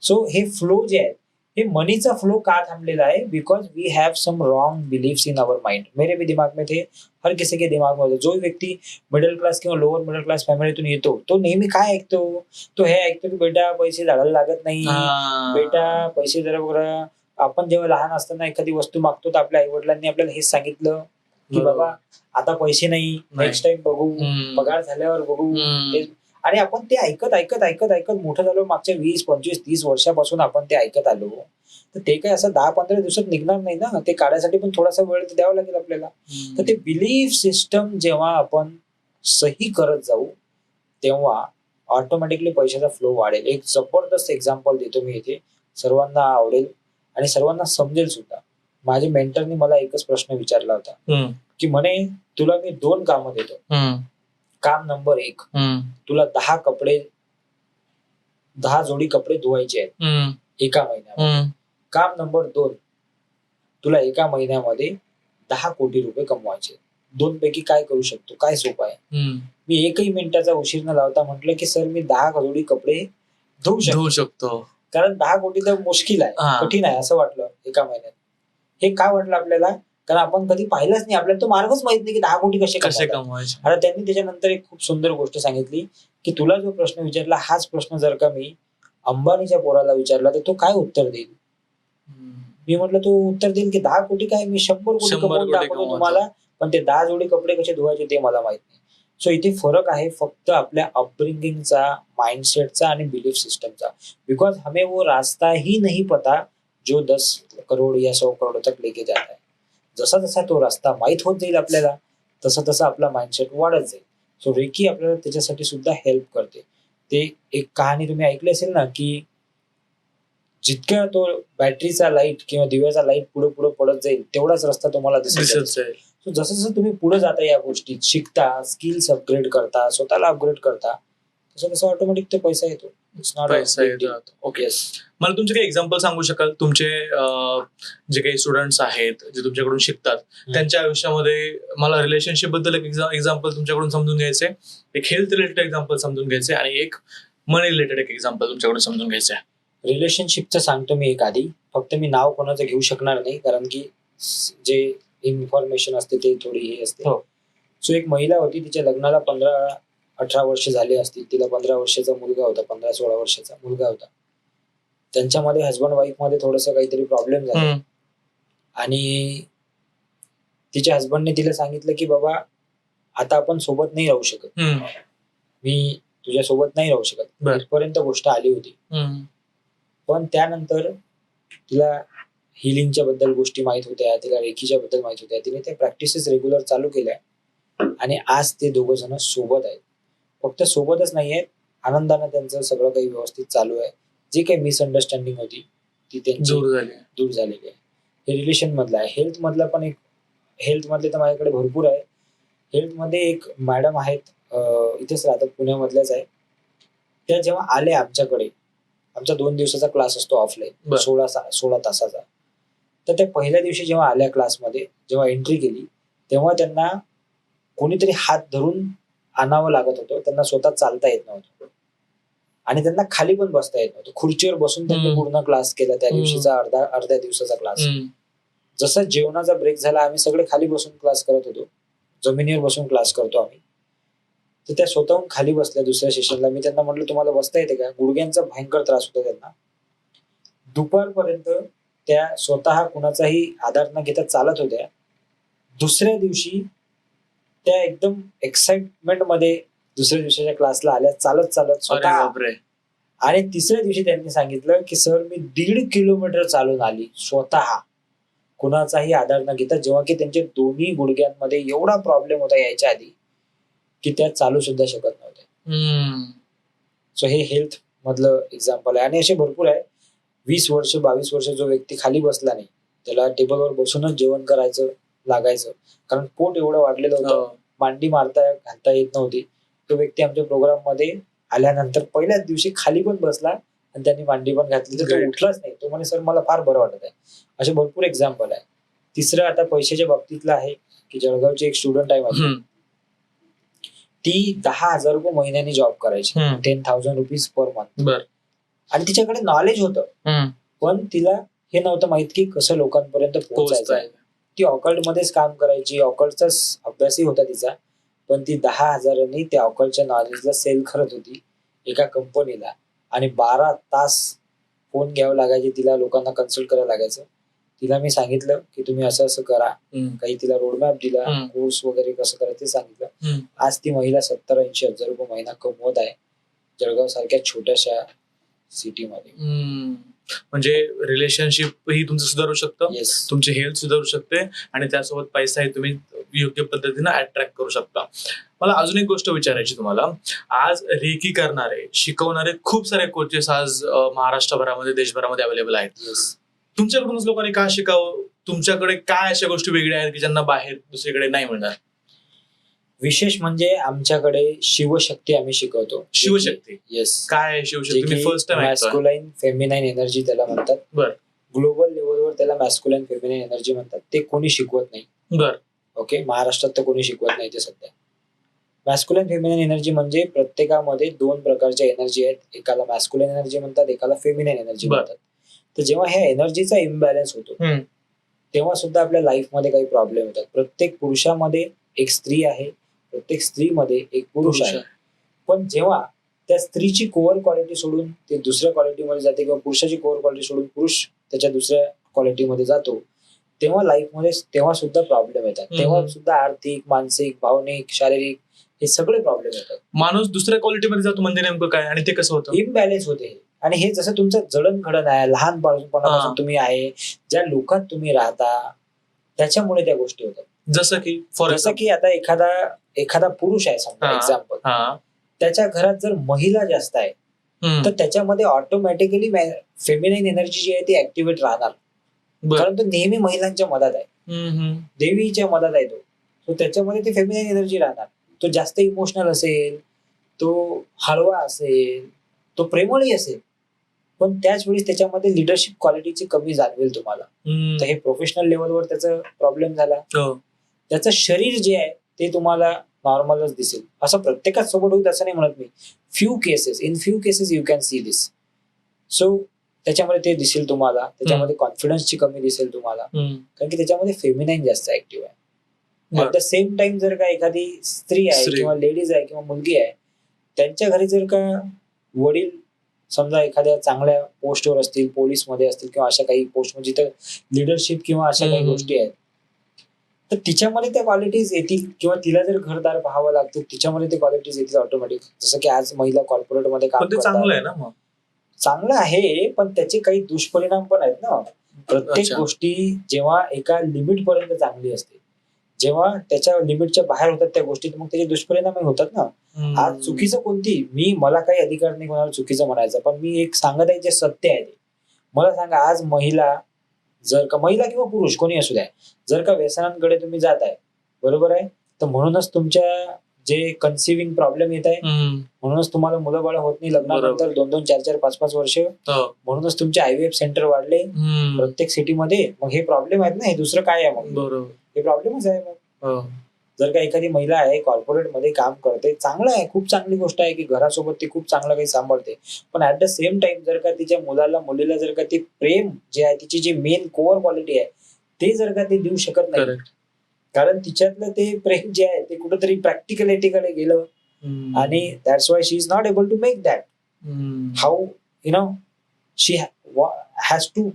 सो हे फ्लो जे आहे, हे मनीचा फ्लो का थांबलेला आहे? Because we have some wrong beliefs in our mind. मेरे भी दिमाग में थे, हर किसी के दिमाग में होते. जो व्यक्ती मिडल क्लास किंवा लोअर मिडल क्लास फॅमिलीतून येतो तो नेहमी काय ऐकतो? तो हे ऐकतो की बेटा पैसे झाडाला लागत नाही, बेटा पैसे जरा बघा. आपण जेव्हा लहान असताना एखादी वस्तू मागतो तर आपल्या आई वडिलांनी आपल्याला हेच सांगितलं की बाबा आता पैसे नाही, नेक्स्ट टाइम बघू, पगार झाल्यावर बघू. आणि आपण ते ऐकत मोठं झालो. मागच्या 20, 25, 30 वर्षापासून आपण ते ऐकत आलो. तर ते काय असं 10-15 दिवसात निघणार नाही ना. ते काढायसाठी पण थोडासा वेळ तर द्यावा लागेल आपल्याला. तर ते बिलीफ सिस्टम जेव्हा आपण सही करत जाऊ तेव्हा ऑटोमॅटिकली पैशाचा फ्लो वाढेल. एक जबरदस्त एक्झाम्पल देतो मी इथे, सर्वांना आवडेल आणि सर्वांना समजेल सुद्धा. माझ्या मेंटरनी मला एकच प्रश्न विचारला होता की म्हणे, तुला मी 2 कामं देतो. काम नंबर 1, तुला 10 जोडी कपडे धुवायचे आहेत एका महिन्यामध्ये. काम नंबर 2, तुला एका महिन्यामध्ये 10 कोटी रुपये कमवायचे. 2 पैकी काय करू शकतो? काय सोपं आहे? मी एकही मिनिटाचा उशीर न लावता म्हटलं की सर, मी 10 जोडी कपडे धुवू शकतो. कारण 10 कोटी तर मुश्किल आहे, कठीण आहे असं वाटलं एका महिन्यात. हे का वाटलं आपल्याला? कारण आपण कधी पाहिलंच नाही, आपल्याला तो मार्गच माहित नाही की 10 कोटी कसे कमवायचे. आता त्यांनी त्याच्यानंतर एक खूप सुंदर गोष्ट सांगितली की तुला जो प्रश्न विचारला, हाच प्रश्न जर का मी अंबानीच्या पोराला विचारला तर तो काय उत्तर देईल? मी म्हटलं तो उत्तर देईल की 10 कोटी काय, मी 100 कोटी कमवून दाखवतो तुम्हाला, पण ते 10 जोडी कपडे कसे धुवायचे ते मला माहित नाही. सो इथे फरक आहे फक्त आपल्या अपब्रिंगिंगचा, माइंडसेटचा आणि बिलीफ सिस्टमचा. बिकॉज हमें वो रास्ता ही नहीं पता जो 10 करोड या 100 करोड तक लेके जाता है. जसा जसा तो रस्ता माहीत होत जाईल आपल्याला, तसा तसा आपला माइंडसेट वाढत जाईल. सो रेकी आपल्याला त्याच्यासाठी सुद्धा हेल्प करते. ते एक कहाणी तुम्ही ऐकली असेल ना की जितका तो बॅटरीचा लाईट किंवा दिव्याचा लाईट पुढे पुढे पडत जाईल तेवढाच रस्ता तुम्हाला दिसत जाईल. सो जसं जसं तुम्ही पुढे जाता, या गोष्टीत शिकता, स्किल्स अपग्रेड करता, स्वतःला अपग्रेड करता, तसं तसं ऑटोमॅटिक ते पैसा येतो. इट्स नॉट पैसा येतो. Okay, yes. मला तुमचे काही एक्झाम्पल सांगू शकाल? तुमचे जे काही स्टुडंट्स आहेत जे तुमच्याकडून शिकतात त्यांच्या आयुष्यामध्ये मला रिलेशनशिप बद्दल एक एक्झाम्पल तुमच्याकडून समजून घ्यायचे, एक हेल्थ रिलेटेड एक्झाम्पल समजून घ्यायचे आणि एक मनी रिलेटेड एक एक्झाम्पल तुमच्याकडून समजून घ्यायचं आहे. रिलेशनशिपचं सांगतो मी एक आधी. फक्त मी नाव कोणाचं घेऊ शकणार नाही, कारण की जे इन्फॉर्मेशन असते ते थोडी हे असते. हो. सो एक महिला होती, तिच्या लग्नाला 15-18 वर्ष झाले असतील. तिला 15 वर्षाचा मुलगा होता, 15-16 वर्षाचा मुलगा होता. त्यांच्यामध्ये हजबंड वाईफ मध्ये थोडंसं काहीतरी प्रॉब्लेम झाला आणि तिच्या हजबंडने तिला सांगितलं की बाबा आता आपण सोबत नाही राहू शकत, मी तुझ्या सोबत नाही राहू शकत. बर. इथपर्यंत गोष्ट आली होती. पण त्यानंतर तिला हिलिंगच्या बद्दल गोष्टी माहित होत्या, तिला रेकीच्या बद्दल माहित होत्या. तिने त्या प्रॅक्टिसेस रेग्युलर चालू केल्या आणि आज ते दोघं जण सोबत आहेत. फक्त सोबतच नाही आहेत, आनंदानं त्यांचं सगळं काही व्यवस्थित चालू आहे. जे काही मिसअंडरस्टँडिंग होती ती त्यांची दूर झालेली आहे. हे रिलेशन मधलं आहे. हेल्थ मधलं पण एक, हेल्थ मधले तर माझ्याकडे भरपूर आहे. हेल्थ मध्ये एक मॅडम आहेत, इथेच राहतात, पुण्यामधल्याच आहे. त्या जेव्हा आल्या आमच्याकडे, आमचा 2 दिवसाचा क्लास असतो ऑफलाईन, 16 तासाचा. तर त्या पहिल्या दिवशी जेव्हा आल्या क्लासमध्ये, जेव्हा एंट्री केली तेव्हा त्यांना कोणीतरी हात धरून आणावं लागत होतं. त्यांना स्वतः चालता येत नव्हतं आणि त्यांना खाली पण बसता येत नव्हतं. खुर्चीवर बसून त्यांनी पूर्ण क्लास केला त्या दिवशीचा, अर्ध्या दिवसाचा क्लास. जसं जेवणाचा ब्रेक झाला, आम्ही सगळे खाली बसून क्लास करत होतो, जमिनीवर बसून क्लास करतो आम्ही. तर त्या स्वतःहून खाली बसल्या दुसऱ्या सेशनला. मी त्यांना म्हटलं तुम्हाला बसता येते का? गुडघ्यांचा भयंकर त्रास होता त्यांना. दुपारपर्यंत त्या स्वतः कुणाचाही आधार न घेता चालत होत्या. दुसऱ्या दिवशी त्या एकदम एक्साइटमेंट मध्ये दुसऱ्या दिवशीच्या क्लासला आल्या, चालत स्वतः. आणि तिसऱ्या दिवशी त्यांनी सांगितलं की सर मी 1.5 किलोमीटर चालून आली स्वतः, कुणाचाही आधार न घेता. जेव्हा की त्यांच्या दोन्ही गुडघ्यांमध्ये एवढा प्रॉब्लेम होता यायच्या आधी की त्या चालू सुद्धा शकत नव्हत्या. सो हे हेल्थ मधलं एक्झाम्पल आहे आणि असे भरपूर आहे. 20 वर्ष 22 वर्ष जो व्यक्ती खाली बसला नाही, त्याला टेबलवर बसूनच जेवण करायचं लागायचं, कारण पोट एवढं वाढलेलं होतं, मांडी घालता येत नव्हती. तो व्यक्ती आमच्या प्रोग्राम मध्ये आल्यानंतर पहिल्याच दिवशी खाली पण बसला आणि त्यांनी मांडी पण घातली, तर तो उठलाच नाही. तो म्हणे सर मला फार बरं वाटत आहे. असे भरपूर एक्झाम्पल आहे. तिसरं आता पैशाच्या बाबतीतलं आहे की जळगावची एक स्टुडंट आहे माझी, ती 10,000 रुपये महिन्याने जॉब करायची, 10,000 रुपीज पर मंथ. आणि तिच्याकडे नॉलेज होतं, पण तिला हे नव्हतं माहित की कसं लोकांपर्यंत पोहोचायचं. ती ऑकल्ट मध्येच काम करायची, ऑकल्टचाच अभ्यासही होता तिचा, पण ती 10,000 त्या ऑकल्टच्या नॉलेजला सेल करत होती एका कंपनीला. आणि 12 तास फोन घ्यावं लागायचे तिला, लोकांना कन्सल्ट करायला लागायचं. तिला मी सांगितलं की तुम्ही असं असं करा, काही तिला रोडमॅप दिला, कोर्स वगैरे कसं करायचं ते सांगितलं. आज ती महिला 70-80 हजार रुपये महिना कमवत आहे जळगाव सारख्या छोट्याशा सिटीमध्ये. म्हणजे रिलेशनशिप ही तुमचं सुधारू शकतं, येस, तुमची हेल्थ सुधारू शकते आणि त्यासोबत पैसाही तुम्ही योग्य पद्धतीने अट्रॅक्ट करू शकता. मला अजून एक गोष्ट विचारायची तुम्हाला. आज रेकी करणारे, शिकवणारे खूप सारे कोचेस आज महाराष्ट्रभरामध्ये, देशभरामध्ये अवेलेबल आहेत. तुमच्याकडूनच लोकांनी का शिकावं? तुमच्याकडे काय अशा गोष्टी वेगळ्या आहेत की ज्यांना बाहेर दुसरीकडे नाही मिळणार? विशेष म्हणजे आमच्याकडे शिवशक्ती आम्ही शिकवतो. शिवशक्ती? येस. काय शिवशक्ती? मी फर्स्ट टाइम मॅस्क्युलाइन फेमिनाइन एनर्जी त्याला म्हणतात. बर. ग्लोबल लेवलवर त्याला मॅस्क्युलाइन फेमिनाइन एनर्जी म्हणतात. ते कोणी शिकवत नाही. बर. ओके, महाराष्ट्रात तर कोणी शिकवत नाही ते सध्या. मॅस्क्युलाइन फेमिनाइन एनर्जी म्हणजे प्रत्येकामध्ये 2 प्रकारच्या एनर्जी आहेत. एकाला मॅस्क्युलाइन एनर्जी म्हणतात, एकाला फेमिनाइन एनर्जी म्हणतात. तर जेव्हा ह्या एनर्जीचा इम्बॅलन्स होतो तेव्हा सुद्धा आपल्या लाईफमध्ये काही प्रॉब्लेम होतात. प्रत्येक पुरुषामध्ये एक स्त्री आहे, प्रत्येक स्त्रीमध्ये एक पुरुष आहे. पण जेव्हा त्या स्त्रीची कोअर क्वालिटी सोडून ते दुसऱ्या क्वालिटीमध्ये जाते किंवा पुरुषाची कोअर क्वालिटी सोडून पुरुष त्याच्या दुसऱ्या क्वालिटीमध्ये जातो, तेव्हा लाईफमध्ये तेव्हा सुद्धा प्रॉब्लेम येतात. तेव्हा सुद्धा आर्थिक, मानसिक, भावनिक, शारीरिक हे सगळे प्रॉब्लेम येतात. माणूस दुसऱ्या क्वालिटीमध्ये जातो म्हणजे नेमकं काय आणि ते कसं होतं? इम्बॅलन्स होते. आणि हे जसं तुमचं जडणघडण आहे, लहानपणापासून तुम्ही आहे, ज्या लोकात तुम्ही राहता, त्याच्यामुळे त्या गोष्टी होतात. जसं की आता एखादा पुरुष आहे समजा, एक्झाम्पल, त्याच्या घरात जर महिला जास्त आहे तर त्याच्यामध्ये ऑटोमॅटिकली फेमिनाइन एनर्जी जी आहे ती ऍक्टिव्हेट राहणार, कारण तो नेहमी महिलांच्या मदत आहे, देवीच्या मदत आहे तो. त्याच्यामध्ये ती फेमिनाइन एनर्जी राहणार. तो जास्त इमोशनल असेल, तो हळवा असेल, तो प्रेमळही असेल, पण त्याच वेळेस त्याच्यामध्ये लिडरशिप क्वालिटीची कमी जाणवेल तुम्हाला. तर हे प्रोफेशनल लेवलवर त्याचा प्रॉब्लेम झाला. हो. त्याचं शरीर जे आहे ते तुम्हाला नॉर्मलच दिसेल. असं प्रत्येकाच सोबत होईल असं नाही म्हणत मी. In few cases you can see this. So त्याच्यामध्ये ते दिसेल तुम्हाला. त्याच्यामध्ये कॉन्फिडन्सची कमी दिसेल तुम्हाला, कारण की त्याच्यामध्ये फेमिनाईन जास्त ऍक्टिव्ह आहे. ऍट द सेम टाइम जर का एखादी स्त्री आहे किंवा लेडीज आहे किंवा मुलगी आहे, त्यांच्या घरी जर का वडील समजा एखाद्या चांगल्या पोस्टवर असतील, पोलीसमध्ये असतील किंवा अशा काही पोस्ट जिथं लिडरशिप किंवा अशा काही गोष्टी आहेत, तर तिच्यामध्ये त्या क्वालिटीज येतील. किंवा तिला जर घरदार पाहावं लागतं, तिच्यामध्ये ते क्वालिटीज येतील ऑटोमॅटिक. जसं की आज महिला कॉर्पोरेटमध्ये काम करतात. चांगलं आहे ना मग. चांगलं आहे, पण त्याचे काही दुष्परिणाम पण आहेत ना. प्रत्येक गोष्टी जेव्हा एका लिमिट पर्यंत चांगली असते, जेव्हा त्याच्या लिमिटच्या बाहेर होतात त्या गोष्टी, मग त्याचे दुष्परिणामही होतात ना. आज चुकीचं कोणती, मला काही अधिकार नाही कोणाला चुकीचं म्हणायचं, पण मी एक सांगत आहे जे सत्य आहे ते. मला सांगा, आज महिला किंवा पुरुष कोणी असू द्या, जर का व्यसनांकडे तुम्ही जात आहे, बरोबर आहे, तर म्हणूनच तुमच्या जे कन्सिव्हिंग प्रॉब्लेम येत आहे, म्हणूनच तुम्हाला मुलं बाळ होत नाही लग्नानंतर 2-2, 4-4, 5-5 वर्ष. म्हणूनच तुमचे IVF सेंटर वाढले प्रत्येक सिटीमध्ये. मग हे प्रॉब्लेम आहेत ना, हे दुसरं काय आहे मग? हे प्रॉब्लेमच आहे मग. जर का एखादी महिला आहे कॉर्पोरेट मध्ये काम करते, चांगलं आहे, खूप चांगली गोष्ट आहे की घरासोबत ती खूप चांगलं काही सांभाळते, पण ऍट द सेम टाइम जर का तिच्या मुलीला जर का ते प्रेम जे आहे, तिची जी मेन कोअर क्वालिटी आहे, ते जर का ते देऊ शकत नाही, कारण तिच्यातलं ते प्रेम जे आहे ते कुठेतरी प्रॅक्टिकलिटीकडे गेलं, आणि that's why she is not able to make that. How she has to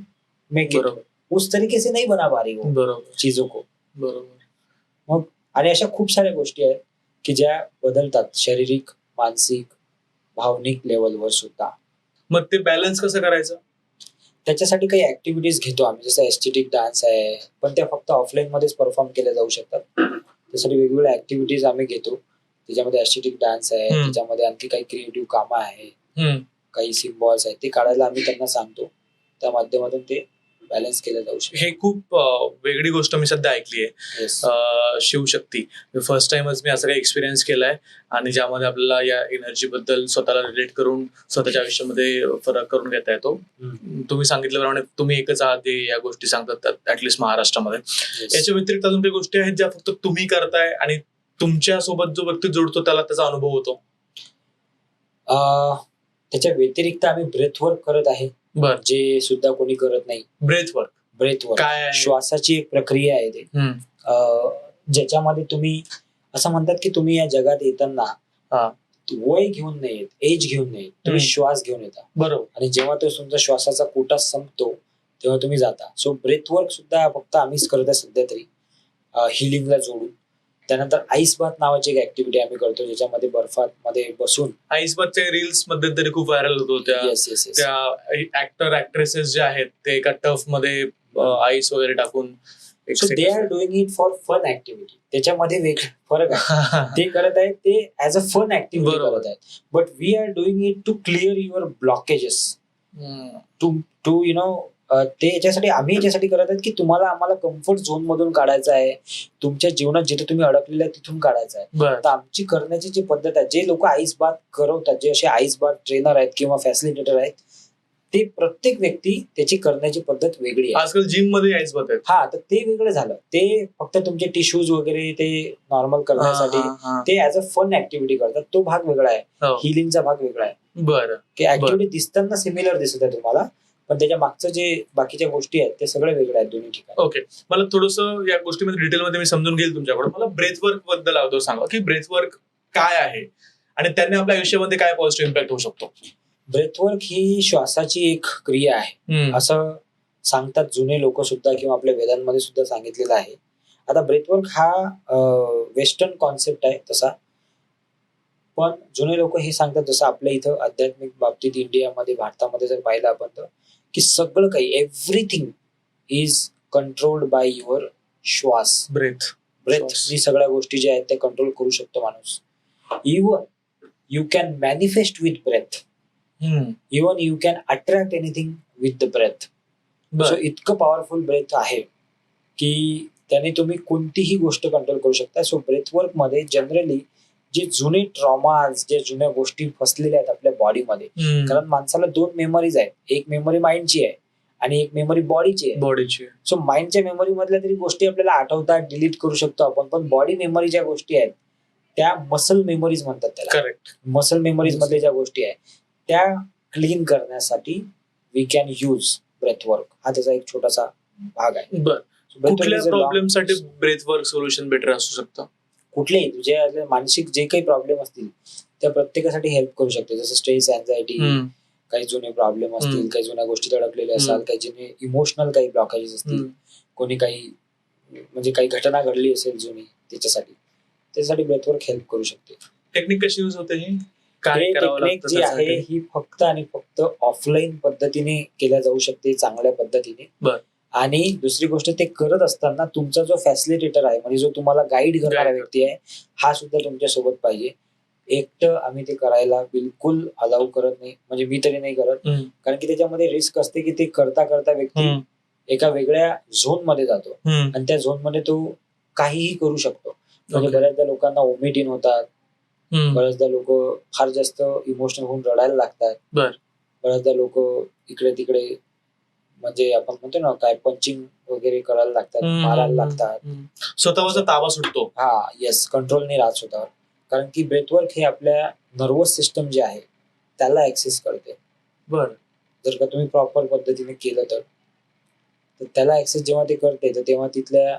make it. उस तरीके से नहीं बना पा रही वो चीजों को. मग आणि अशा खूप साऱ्या गोष्टी आहेत की ज्या बदलतात शारीरिक, मानसिक, भावनिक लेवलवर सुद्धा. मग ते बॅलन्स कसं करायचं? त्याच्यासाठी काही ऍक्टिव्हिटीज घेतो आम्ही, जसं एस्थेटिक डान्स आहे, पण त्या फक्त ऑफलाईन मध्येच परफॉर्म केल्या जाऊ शकतात. त्यासाठी वेगवेगळ्या ऍक्टिव्हिटीज आम्ही घेतो. त्याच्यामध्ये एस्थेटिक डान्स आहे, त्याच्यामध्ये आणखी काही क्रिएटिव्ह कामं आहे, काही सिम्बॉल्स आहेत, ते काढायला आम्ही त्यांना सांगतो. त्या माध्यमातून ते बॅलन्स केलं जाऊ शकतं. हे खूप वेगळी गोष्ट मी सध्या ऐकली आहे. शिवशक्ती फर्स्ट टाइमच मी असं काही एक्सपिरियन्स केलाय, आणि ज्यामध्ये आपल्याला या एनर्जी बद्दल स्वतःला रिलेट करून स्वतःच्या आयुष्यामध्ये फरक करून घेता येतो. तुम्ही सांगितल्याप्रमाणे तुम्ही एकच आहात जे या गोष्टी सांगतात ऍटलिस्ट महाराष्ट्रामध्ये. याच्या व्यतिरिक्त अजून काही गोष्टी आहेत ज्या फक्त तुम्ही करताय आणि तुमच्या सोबत जो व्यक्ती जोडतो त्याला त्याचा अनुभव होतो? त्याच्या व्यतिरिक्त आम्ही ब्रेथवर्क करत आहे, जे सुद्धा कोणी करत नाही. ब्रेथवर्क काय? श्वासाची एक प्रक्रिया आहे ते, ज्याच्यामध्ये तुम्ही असं म्हणतात की तुम्ही या जगात येताना वय घेऊन नाही येत, एज घेऊन नाही, तुम्ही श्वास घेऊन येता. बरोबर. आणि जेव्हा तो तुमचा श्वासाचा कोटा संपतो तेव्हा तुम्ही जाता. सो ब्रेथवर्क सुद्धा फक्त आम्हीच करत आहे सध्या तरी, हिलिंगला जोडून. त्यानंतर आईस बाथ नावाची एक ऍक्टिव्हिटी आम्ही करतो, ज्याच्यामध्ये बर्फामध्ये बसून. आईस बाथच्या रील्स मध्ये तरी खूप व्हायरल होतो. त्या ऍक्टर ऍक्ट्रेसेस जे आहेत ते एका टफ मध्ये आईस वगैरे टाकून. So they are doing it for fun activity. त्याच्यामध्ये वेगळा फरक आहे. ते करत आहेत ते ऍज अ फन ऍक्टिव्हिटी करत आहेत, but we are doing it to clear your blockages, to ते आम्ही याच्यासाठी करत आहेत की तुम्हाला आम्हाला कम्फर्ट झोन मधून काढायचं आहे, तुमच्या जीवनात जिथे तुम्ही अडकलेले आहे तिथून काढायचं आहे. तर आमची करण्याची जी पद्धत आहे, जे लोक आईस बाथ करवतात, जे असे आईस बाथ ट्रेनर आहेत किंवा फॅसिलिटेटर आहेत, ते प्रत्येक व्यक्ती त्याची करण्याची पद्धत वेगळी आहे. आजकाल जिम मध्ये आईस बाथ आहेत. तर ते वेगळं झालं. ते फक्त तुमचे टिश्यूज वगैरे ते नॉर्मल करण्यासाठी ते ऍज अ फन ऍक्टिव्हिटी करतात. तो भाग वेगळा आहे, हिलिंगचा भाग वेगळा आहे. बरं. की ऍक्टिव्हिटी दिसताना सिमिलर दिसत आहे तुम्हाला, पण त्याच्या मागचं जे बाकीच्या गोष्टी आहेत ते सगळे वेगळे आहेत दोन्ही ठिकाणी. ओके, मला थोडंसं या गोष्टीमध्ये डिटेलमध्ये मी समजून घेईल तुमच्याकडून. मला ब्रेथवर्क बद्दल अगोदर सांगा की ब्रेथवर्क काय आहे आणि त्याने आपल्या आयुष्यामध्ये काय पॉझिटिव्ह इम्पॅक्ट होऊ शकतो? ब्रेथवर्क ही श्वासाची एक क्रिया आहे असं सांगतात जुने लोक सुद्धा, किंवा आपल्या वेदांमध्ये सुद्धा सांगितलेलं आहे. आता ब्रेथवर्क हा वेस्टर्न कॉन्सेप्ट आहे तसा, पण जुने लोक हे सांगतात, जसं आपल्या इथं आध्यात्मिक बाबतीत इंडियामध्ये, भारतामध्ये जर पाहिलं आपण तर, की सगळं काही everything is controlled by your श्वास. ब्रेथ ही सगळ्या गोष्टी ज्या आहेत त्या कंट्रोल करू शकतो माणूस. Even you can manifest with breath, even you can attract anything with the breath. So इतकं पॉवरफुल ब्रेथ आहे की त्याने तुम्ही कोणतीही गोष्ट कंट्रोल करू शकता. सो ब्रेथवर्क मध्ये जनरली जे जुने ट्रॉमाज, जे जुन्या गोष्टी फसलेल्या आहेत आपल्या बॉडीमध्ये. कारण माणसाला 2 मेमरीज आहेत, एक मेमरी माइंडची आहे आणि एक मेमरी बॉडीची आहे. बॉडीची. सो माइंडच्या मेमरी मधल्या तरी गोष्टी आपल्याला आठवतात, डिलीट करू शकतो आपण, पण बॉडी मेमरी ज्या गोष्टी आहेत त्या मसल मेमरीज म्हणतात त्याला. करेक्ट. मसल मेमरीज मधल्या ज्या गोष्टी आहेत त्या क्लीन करण्यासाठी वी कॅन यूज ब्रेथवर्क. हा त्याचा एक छोटासा भाग आहे. बर. कुठल्या प्रॉब्लेम साठी ब्रेथवर्क सोल्युशन बेटर असू शकतं? कुठलेही तुझे मानसिक जे काही प्रॉब्लेम असतील त्या प्रत्येकासाठी हेल्प करू शकते. जसं स्ट्रेस, अँझायटी, काही जुने प्रॉब्लेम असतील, काही जुन्या गोष्टीत अडकलेले असाल, काही जुने इमोशनल काही ब्लॉकेजेस असतील, कोणी काही म्हणजे काही घटना घडली असेल जुनी, त्याच्यासाठी ब्रेथवर्क हेल्प करू शकते. टेक्निक कशी यूज होते ही? काय टेक्निक जी आहे ही फक्त आणि फक्त ऑफलाईन पद्धतीने केल्या जाऊ शकते, चांगल्या पद्धतीने. बर. आणि दुसरी गोष्ट, ते करत असताना तुमचा जो फॅसिलिटेटर आहे, म्हणजे जो तुम्हाला गाईड करणारा व्यक्ती आहे, हा सुद्धा तुमच्या सोबत पाहिजे. एकटं आम्ही ते करायला बिलकुल अलाउ करत नाही, म्हणजे मी तरी नाही करत. कारण की त्याच्यामध्ये रिस्क असते की ते करता करता व्यक्ती एका वेगळ्या झोन मध्ये जातो आणि त्या झोन मध्ये तो काहीही करू शकतो. म्हणजे बऱ्याचदा लोकांना ओमिटिन होतात, बऱ्याचदा लोक फार जास्त इमोशनल होऊन रडायला लागतात, बऱ्याचदा लोक इकडे तिकडे म्हणजे आपण म्हणतो ना काय पंचिंग वगैरे करायला लागतात, मारायला लागतात, स्वतःचा ताबा सुटतो. हा येस, कंट्रोल नाही राहत स्वतःवर. कारण की ब्रेथवर्क हे आपल्या नर्वस सिस्टम जे आहे त्याला ऍक्सेस करते. बरं. जर का तुम्ही प्रॉपर पद्धतीने केलं तर त्याला ऍक्सेस जेव्हा ते करते तर तेव्हा तिथल्या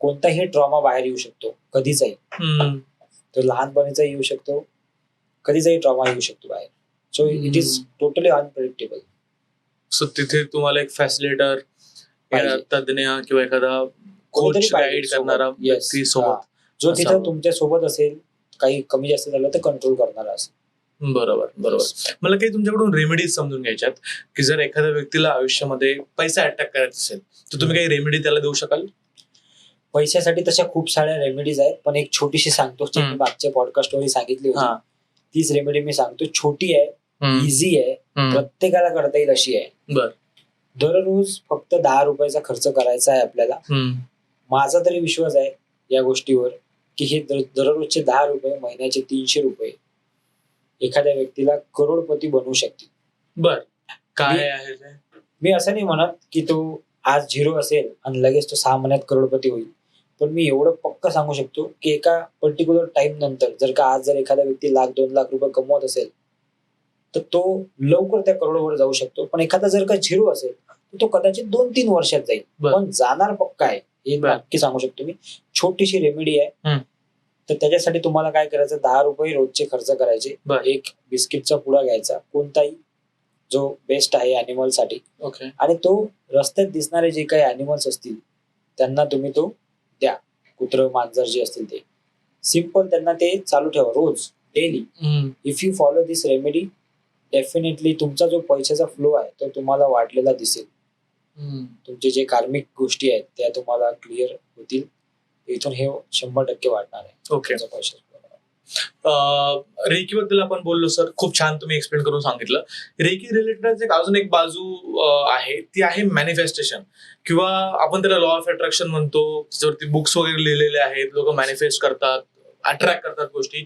कोणताही ट्रॉमा बाहेर येऊ शकतो, कधीचाही. तो लहानपणीचा येऊ शकतो, कधीचाही ट्रॉमा येऊ शकतो बाहेर. So it is totally unpredictable. So तिथे तुम्हाला एक फॅसिलिटर, तज्ञ किंवा एखादा कोच गाईड करणारा व्यक्ती सोबत, जो तिथे तुमच्या सोबत असेल, काही कमी जास्त झालं तर कंट्रोल करणारा असेल. बरोबर. मला काही तुमच्याकडून रेमेडीज समजून घ्यायच्यात की जर एखाद्या व्यक्तीला आयुष्यामध्ये पैसा अटॅक करायचा असेल तर तुम्ही काही रेमेडी त्याला देऊ शकाल? पैशासाठी तशा खूप साऱ्या रेमेडीज आहेत, पण एक छोटीशी सांगतो, जी मी मागच्या पॉडकास्ट वर सांगितली होती. तीच रेमेडी मी सांगतो. छोटी आहे, इझी आहे, प्रत्येकाला करता येईल अशी आहे. दररोज फक्त 10 रुपयाचा खर्च करायचा आहे आपल्याला. माझा तरी विश्वास आहे या गोष्टीवर की हे दररोजचे 10 रुपये, महिन्याचे 300 रुपये एखाद्या व्यक्तीला करोडपती बनवू शकतील. बर. काय आहे ते? मी असं नाही म्हणत की तो आज 0 असेल आणि लगेच तो 6 महिन्यात करोडपती होईल, पण मी एवढं पक्क सांगू शकतो की एका पर्टिक्युलर टाइम नंतर जर का आज जर एखादा व्यक्ती 1,00,000-2 लाख रुपये कमवत असेल तर तो लवकर त्या करोडवर जाऊ शकतो. पण एखादा जर का 0 असेल तर तो कदाचित 2-3 वर्षात जाईल, पण जाणार पक्का आहे हे नक्की सांगू शकतो मी. छोटीशी रेमेडी आहे. तर त्याच्यासाठी तुम्हाला काय करायचं, 10 रुपये रोजचे खर्च करायचे. एक बिस्किटचा पुडा घ्यायचा, कोणताही जो बेस्ट आहे अॅनिमलसाठी, आणि तो रस्त्यात दिसणारे जे काही अॅनिमल्स असतील त्यांना तुम्ही तो द्या. कुत्र, मांजर जे असतील ते सिंपल त्यांना ते चालू ठेवा रोज, daily. If you follow this remedy, definitely तुमचा जो पैशाचा फ्लो आहे तो तुम्हाला वाढलेला दिसेल. तुमचे जे कार्मिक गोष्टी आहेत त्या तुम्हाला क्लिअर होतील. इथून हे 100% वाढणार आहे. ओके. रेकी बद्दल आपण बोललो सर, खूप छान तुम्ही एक्सप्लेन करून सांगितलं. रेकी रिलेटेड अजून एक बाजू आहे, ती आहे मॅनिफेस्टेशन, किंवा आपण त्याला लॉ ऑफ अट्रॅक्शन म्हणतो. ज्यावरती बुक्स वगैरे लिहिलेले आहेत, लोक मॅनिफेस्ट करतात, अट्रॅक्ट करतात गोष्टी.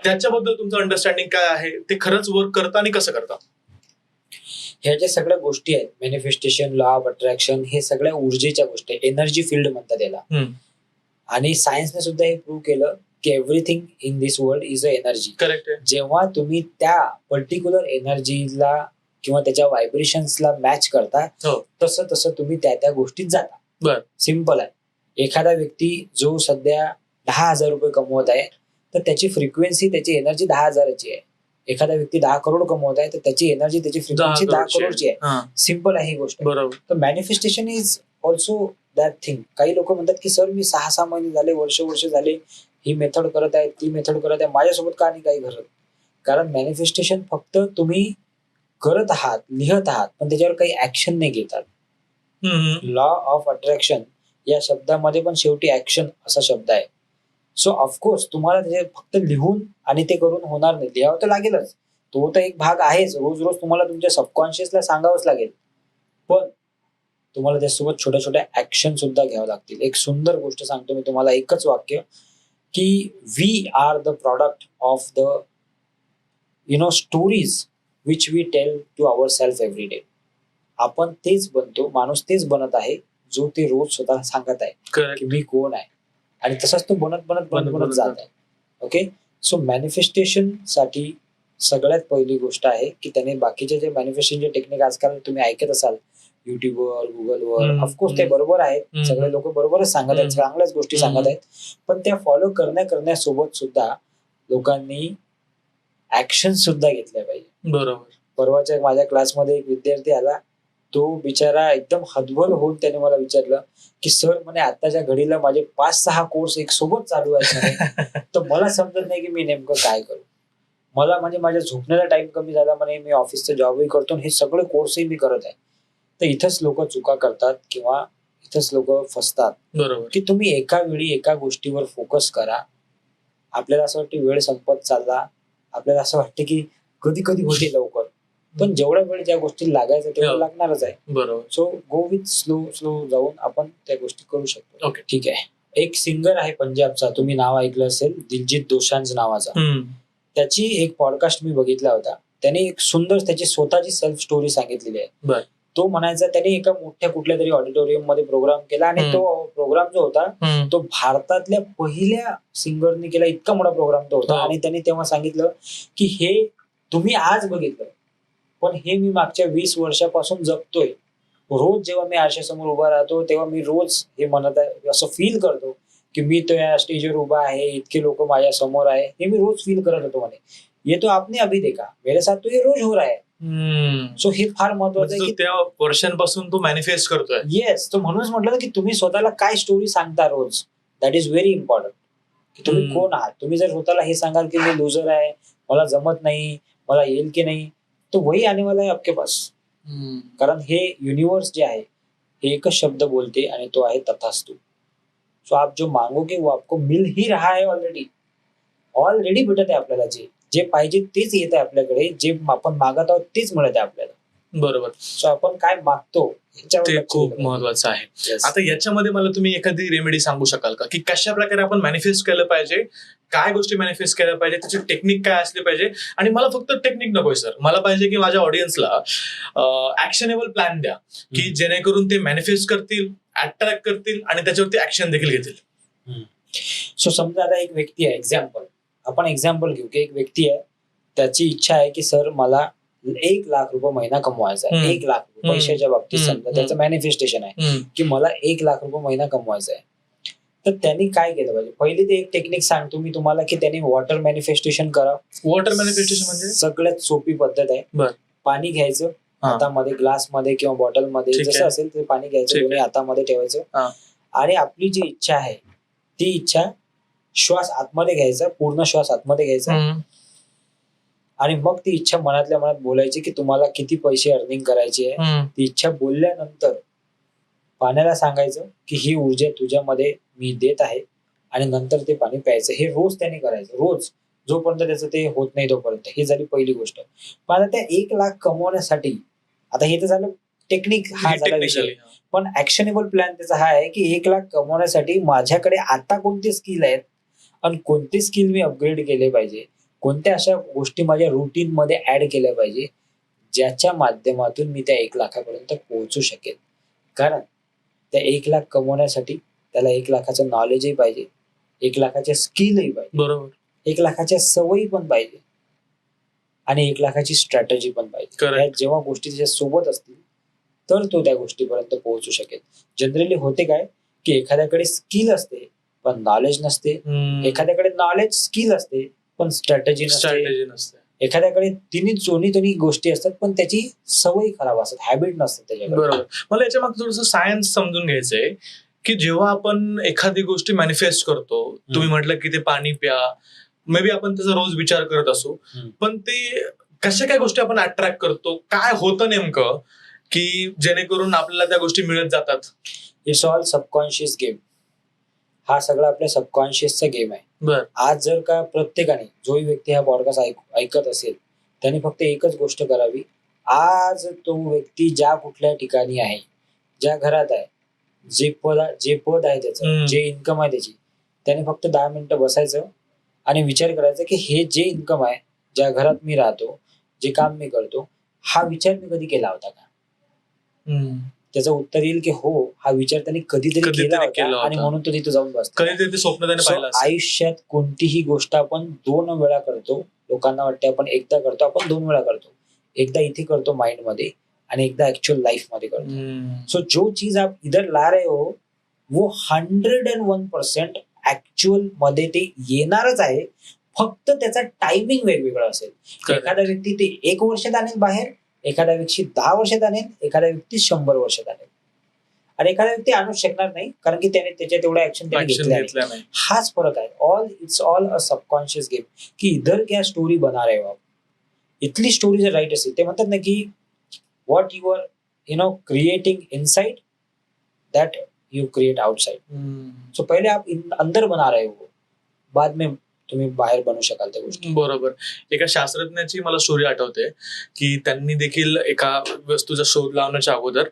त्याच्याबद्दल तुमचं अंडरस्टँडिंग काय आहे? ते खरंच वर्क करतं आणि कसं करतं? ह्या ज्या सगळ्या गोष्टी आहेत, मॅनिफेस्टेशन, लॉ ऑफ अट्रॅक्शन, हे सगळ्या ऊर्जेच्या गोष्टी आहेत. एनर्जी फील्ड म्हणतात याला. आणि सायन्सने सुद्धा हे प्रूव्ह केलं की everything in this world is a energy. Correct. जेव्हा तुम्ही त्या पर्टिक्युलर एनर्जीला किंवा त्याच्या व्हायब्रेशन्सला मॅच करता, तसं तसं तुम्ही त्या गोष्टीत जाता. सिंपल आहे. एखादा व्यक्ती जो सध्या 10,000 रुपये कमवत आहे तर त्याची फ्रिक्वेन्सी, त्याची एनर्जी 10,000ची आहे. एखादा व्यक्ती 10 करोड कमवत आहे तर त्याची एनर्जी, त्याची फ्रिक्वेन्सी 10 करोडची आहे. सिंपल आहे ही गोष्ट. तर manifestation is also that thing. काही लोक म्हणतात की सर मी 6-6 महिने झाले, वर्ष झाले ही मेथड करत आहे, ती मेथड करत आहे, माझ्यासोबत का नाही काही घडत? कारण मॅनिफेस्टेशन फक्त तुम्ही करत आहात, लिहत आहात, पण त्याच्यावर काही ऍक्शन नाही घेतात. लॉ ऑफ अट्रॅक्शन या शब्दामध्ये पण शेवटी ऍक्शन असा शब्द आहे. सो ऑफकोर्स तुम्हाला ते फक्त लिहून आणि ते करून होणार नाही. लिहावं तर लागेलच, तो तर एक भाग आहेच. रोज रोज तुम्हाला तुमच्या सबकॉन्शियसला सांगावंच लागेल, पण तुम्हाला त्यासोबत छोट्या छोट्या ऍक्शन सुद्धा घ्यावं लागतील. एक सुंदर गोष्ट सांगतो मी तुम्हाला, एकच वाक्य, की we are the product of the stories which we tell to our self every day. आपण तेच बनतो, माणूस तेच बनत आहे जो ते रोज स्वतः सांगत आहे करेक्ट. की मी कोण आहे, आणि तसाच तो बनत बनत बनत बनत जात आहे. ओके, सो मॅनिफेस्टेशन साठी सगळ्यात पहिली गोष्ट आहे की त्याने बाकीचे जे मॅनिफेस्टेशनचे टेक्निक आजकाल तुम्ही ऐकत असाल युट्यूबवर, गुगलवर, ऑफकोर्स ते बरोबर आहेत, सगळे लोक बरोबरच सांगत आहेत, चांगल्याच गोष्टी सांगत आहेत, पण त्या फॉलो करण्यासोबत सुद्धा लोकांनी ऍक्शन सुद्धा घेतल्या पाहिजे. बरोबर. परवाच्या माझ्या क्लासमध्ये एक विद्यार्थी आला, तो बिचारा एकदम हतबल होऊन त्याने मला विचारलं की सर म्हणे आताच्या घडीला माझे 5-6 कोर्स एक सोबत चालू आहेत म्हणे, तर मला समजत नाही की मी नेमकं काय करू. मला म्हणजे माझ्या झोपण्याचा टाइम कमी झाला म्हणे, मी ऑफिसचा जॉबही करतो, हे सगळे कोर्सही मी करत आहे. तर इथंच लोक चुका करतात किंवा इथंच लोक फसतात. बरोबर. की तुम्ही एका वेळी एका गोष्टीवर फोकस करा. आपल्याला असं वाटतं वेळ संपत चालला, आपल्याला असं वाटतं की कधी कधी होते लवकर, पण जेवढा वेळ ज्या गोष्टी लागायचं तेवढं लागणारच आहे. बरोबर. सो गो विथ स्लो जाऊन आपण त्या गोष्टी करू शकतो. ओके. ठीक आहे. एक सिंगर आहे पंजाबचा, तुम्ही नाव ऐकलं असेल, दिलजीत दोसांझ नावाचा. त्याची एक पॉडकास्ट मी बघितला होता. त्याने एक सुंदर त्याची स्वतःची सेल्फ स्टोरी सांगितलेली आहे. बर. तो म्हणायचा त्याने एका मोठ्या कुठल्या तरी ऑडिटोरियम मध्ये प्रोग्राम केला, आणि तो प्रोग्राम जो होता तो भारतातल्या पहिल्या सिंगरने केला, इतका मोठा प्रोग्राम तो होता. आणि त्याने तेव्हा सांगितलं की हे तुम्ही आज बघितलं, पण हे मी मागच्या 20 वर्षापासून जगतोय. रोज जेव्हा मी आरशासमोर उभा राहतो तेव्हा मी रोज हे म्हणत आहे, असं फील करतो की मी तो या स्टेजवर उभा आहे, इतके लोक माझ्या समोर आहे, हे मी रोज फील करत होतो. म्हणे ये तो आपने अभी देखा, मेरे साथ तो ये रोज हो रहा है. सो हे फार महत्वाचं आहे की त्या वर्षांपासून तो मॅनिफेस्ट करतोय. येस, तो म्हणूनच म्हटलं की तुम्ही स्वतःला काय स्टोरी सांगता रोज, दॅट इज व्हेरी इम्पॉर्टंट. की तुम्ही कोण आहात. तुम्ही जर स्वतःला हे सांगाल की मी लुझर आहे, मला जमत नाही, मला येईल की नाही, तो वही आने वाला है आपके पास. कारण हे युनिवर्स जे आहे हे एकच शब्द बोलते आणि तो आहे तथास्तु. सो आप जो मांगोगे वो आपको मिल ही रहा है. ऑलरेडी भेटत आहे आपल्याला. जे पाहिजे तेच येत आहे आपल्याकडे, जे आपण मागत आहोत तेच मिळत आहे आपल्याला. बरोबर. सो आपण काय मागतो ते खूप महत्वाचं आहे. आता याच्यामध्ये मला तुम्ही एखादी रेमेडी सांगू शकाल का, की कशा प्रकारे आपण मॅनिफेस्ट केलं पाहिजे, काय गोष्टी मॅनिफेस्ट केल्या पाहिजे, त्याची टेक्निक काय असली पाहिजे. आणि मला फक्त टेक्निक नकोय सर, मला पाहिजे की माझ्या ऑडियन्सला ऍक्शनेबल प्लॅन द्या, की जेणेकरून ते मॅनिफेस्ट करतील, अट्रॅक्ट करतील आणि त्याच्यावरती ऍक्शन देखील घेतील. सो समजा आता एक व्यक्ती आहे, आपण एक्झाम्पल घेऊ की एक व्यक्ती आहे, त्याची इच्छा आहे की सर मला 1 लाख रुपये महिना कमवायचा आहे. 1 लाख रुपये पैशाच्या बाबतीत समजा त्याचं मॅनिफेस्टेशन आहे की मला 1 लाख रुपये महिना कमवायचा आहे. तर त्यांनी काय केलं पाहिजे. पहिली ते एक टेक्निक सांगतो मी तुम्हाला की त्यांनी वॉटर मॅनिफेस्टेशन करा. वॉटर मॅनिफेस्टेशन म्हणजे सगळ्यात सोपी पद्धत आहे. पाणी घ्यायचं हातामध्ये, ग्लासमध्ये किंवा बॉटलमध्ये, जसं असेल ते पाणी घ्यायचं, दोन्ही हातामध्ये ठेवायचं, आणि आपली जी इच्छा आहे ती इच्छा श्वास आतमध्ये घ्यायचा, पूर्ण श्वास आतमध्ये घ्यायचा, आणि मग ती इच्छा मनातल्या मनात बोलायची की तुम्हाला किती पैसे अर्निंग करायची आहे. ती इच्छा बोलल्यानंतर पाण्याला सांगायचं की ही ऊर्जा तुझ्यामध्ये मी देत आहे, आणि नंतर ते पाणी प्यायचं. हे रोज त्याने करायचं, रोज, जोपर्यंत त्याचं ते होत नाही तोपर्यंत. ही झाली पहिली गोष्ट. पण आता त्या 1 लाख कमवण्यासाठी, आता हे तर झालं टेक्निक, हा झाला विषय. पण ऍक्शनेबल प्लॅन त्याचा हा आहे की 1 लाख कमवण्यासाठी माझ्याकडे आता कोणते स्किल आहेत आणि कोणते स्किल मी अपग्रेड केले पाहिजे, कोणत्या अशा गोष्टी माझ्या रुटीन मध्ये ऍड केल्या पाहिजे ज्याच्या माध्यमातून मी त्या 1 लाखापर्यंत पोहोचू शकेल. कारण त्या 1 लाख कमवण्यासाठी त्याला 1 लाखाचं नॉलेजही पाहिजे, 1 लाखाचे स्किलही पाहिजे, बरोबर, 1 लाखाच्या सवयी पण पाहिजे, आणि 1 लाखाची स्ट्रॅटेजी पण पाहिजे. जेव्हा गोष्टी त्याच्या सोबत असतील तर तो त्या गोष्टीपर्यंत पोहोचू शकेल. जनरली होते काय की एखाद्याकडे स्किल असते पण नॉलेज नसते, एखाद्याकडे नॉलेज स्किल असते पण स्ट्रॅटेजी नसते, एखाद्याकडे दोन्ही गोष्टी असतात पण त्याची सवय खराब असतात, हॅबिट नसतात त्याच्याकडे. बरोबर. मला याच्या मागे थोडंसं सायन्स समजून घ्यायचंय की जेव्हा आपण एखादी गोष्ट मॅनिफेस्ट करतो, तुम्ही म्हटलं की ते पाणी प्या, मे बी आपण त्याचा रोज विचार करत असू, पण ते कशा काय गोष्टी आपण अट्रॅक्ट करतो, काय होतं नेमकं की जेणेकरून आपल्याला त्या गोष्टी मिळत जातात. It's all subconscious game. हा सगळा आपल्या सबकॉन्शियसचा गेम आहे. आज जर का प्रत्येकाने, जोही व्यक्ती हा पॉडकास्ट ऐकत असेल, त्याने फक्त एकच गोष्ट करावी. आज तो व्यक्ती ज्या कुठल्या ठिकाणी आहे, ज्या घरात आहे, जे पद आहे त्याचं, जे इन्कम आहे त्याची, त्याने फक्त 10 मिनिटं बसायचं आणि विचार करायचा की हे जे इन्कम आहे, ज्या घरात मी राहतो, जे काम मी करतो, हा विचार मी कधी केला होता का? त्याचं उत्तर येईल की हो, हा विचार त्यांनी कधीतरी केला केला होता आणि होता. म्हणून तो तिथे जाऊन बसतो. कधीतरी ते स्वप्न त्याने So, पाहिलं असेल. आयुष्यात कोणतीही गोष्ट आपण 2 वेळा करतो. लोकांना वाटते आपण एकदा करतो, आपण 2 वेळा करतो. एकदा इथे करतो माइंड मध्ये आणि एकदा ऍक्च्युअल लाईफ मध्ये करतो. सो जो चीज आप इधर ला रहे हो वो 101% ऍक्च्युअल मध्ये ते येणारच आहे. फक्त त्याचा टायमिंग वेगवेगळा असेल. Correct. एखादा व्यक्ती ते 1 वर्षात आणेल बाहेर, एखादा व्यक्ती 10 वर्षात आणेल, एखादा व्यक्ती 100 वर्षात आणेल आणि एखादा व्यक्ती आणूच शकणार नाही कारण की त्याने त्याच्यात तेवढा ऍक्शन त्याने Action घेतल्या नाही. घेतल्या नाही. हाच फरक आहे. It's all a subconscious game की इधर क्या स्टोरी बना रहे हो आप. इथली स्टोरी जर राईट असेल, ते म्हणतात ना की what you are creating inside that you create outside. So पहले आप अंदर बना रहे हो, बाद में तुम्ही बाहेर बनवू शकाल त्या गोष्टी. बरोबर. एका शास्त्रज्ञाची मला स्टोरी आठवते की त्यांनी देखील एका वस्तूचा शोध लावण्याच्या अगोदर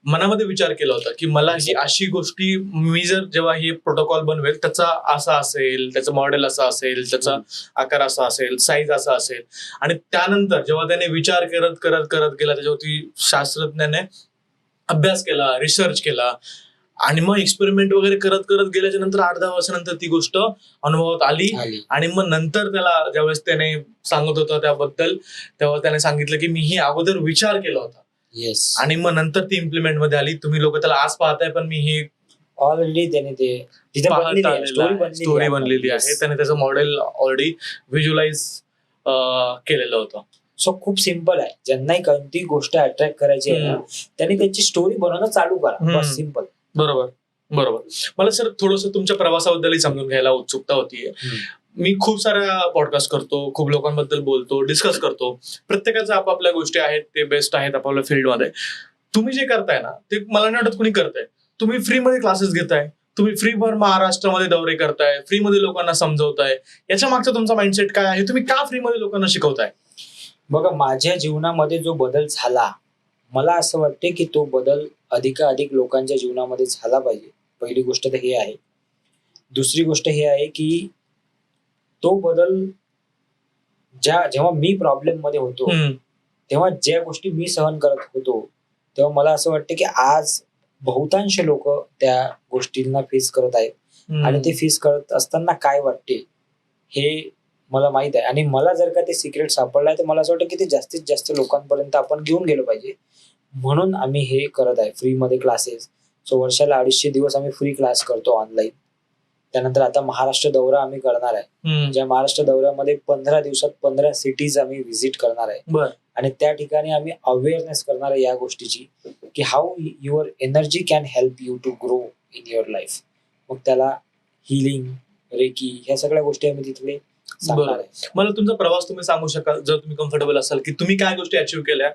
मनामध्ये विचार केला होता की मला ही अशी गोष्टी मी जर जेव्हा हे प्रोटोकॉल बनवेल त्याचा असा असेल, त्याचं मॉडेल असा असेल, त्याचा आकार असा असेल, साईज असा असेल. आणि त्यानंतर जेव्हा त्याने विचार करत करत करत गेला, त्याच्यावरती शास्त्रज्ञाने अभ्यास केला, रिसर्च केला आणि मग एक्सपेरिमेंट वगैरे करत करत गेल्याच्या नंतर 8-10 वर्षानंतर ती गोष्ट अनुभवात आली. आणि मग नंतर त्याला ज्यावेळेस त्याने सांगत होता त्याबद्दल, तेव्हा त्याने सांगितलं की मी ही अगोदर विचार केला होता येस. आणि मग नंतर ती इम्प्लिमेंट मध्ये आली. तुम्ही लोक त्याला आज पाहताय पण मी ही ऑलरेडी त्याने ते तिथे स्टोरी बनलेली आहे. त्याने त्याचं मॉडेल ऑलरेडी व्हिज्युअलाइज केलेलं होतं. सो खूप सिम्पल आहे. ज्यांनाही कोणती गोष्ट अट्रॅक्ट करायची आहे ना, त्यांनी त्याची स्टोरी बनवणं चालू करा. बस सिम्पल. बरोबर. मला सर थोडंसं तुमच्या प्रवासाबद्दलही समजून घ्यायला उत्सुकता होतीये. मी खूप साऱ्या पॉडकास्ट करतो, खूप लोकांबद्दल बोलतो, डिस्कस करतो. प्रत्येकाच्या आपापल्या गोष्टी आहेत, ते बेस्ट आहेत आपापल्या फील्डमध्ये. तुम्ही जे करताय ना ते मला नाही वाटत कुणी करताय. तुम्ही फ्रीमध्ये क्लासेस घेताय, तुम्ही फ्रीभर महाराष्ट्रामध्ये दौरे करताय, फ्रीमध्ये लोकांना समजवताय. याच्या मागचा तुमचा माइंडसेट काय आहे? तुम्ही का फ्रीमध्ये लोकांना शिकवताय? बघा, माझ्या जीवनामध्ये जो बदल झाला, मला असं वाटते की तो बदल अधिकाधिक लोकांच्या जीवनामध्ये झाला पाहिजे. पहिली गोष्ट तर हे आहे. दुसरी गोष्ट हे आहे की तो बदल जेव्हा मी प्रॉब्लेम मध्ये होतो, तेव्हा ज्या गोष्टी मी सहन करत होतो, तेव्हा मला असं वाटतं की आज बहुतांश लोक त्या गोष्टींना फेस करत आहेत आणि ते फेस करत असताना काय वाटते हे मला माहित आहे. आणि मला जर का ते सिक्रेट सापडलं तर मला असं वाटतं की ते जास्तीत जास्त लोकांपर्यंत आपण घेऊन गेलो पाहिजे. म्हणून आम्ही हे करत आहे फ्रीमध्ये क्लासेस. सो वर्षाला 250 दिवस आम्ही फ्री क्लास करतो ऑनलाईन. त्यानंतर आता महाराष्ट्र दौरा आम्ही करणार आहे. ज्या महाराष्ट्र दौऱ्यामध्ये 15 दिवसात 15 सिटीज आम्ही व्हिजिट करणार आहे. आणि त्या ठिकाणी आम्ही अवेअरनेस करणार आहे या गोष्टीची की how your energy can help you to grow in your life. मग त्याला हिलिंग, रेकी, ह्या सगळ्या गोष्टी आम्ही तिथले सांगणार आहे. मला तुमचा प्रवास तुम्ही सांगू शकाल, जर तुम्ही कम्फर्टेबल असाल, की तुम्ही काय गोष्टी अचीव्ह केल्या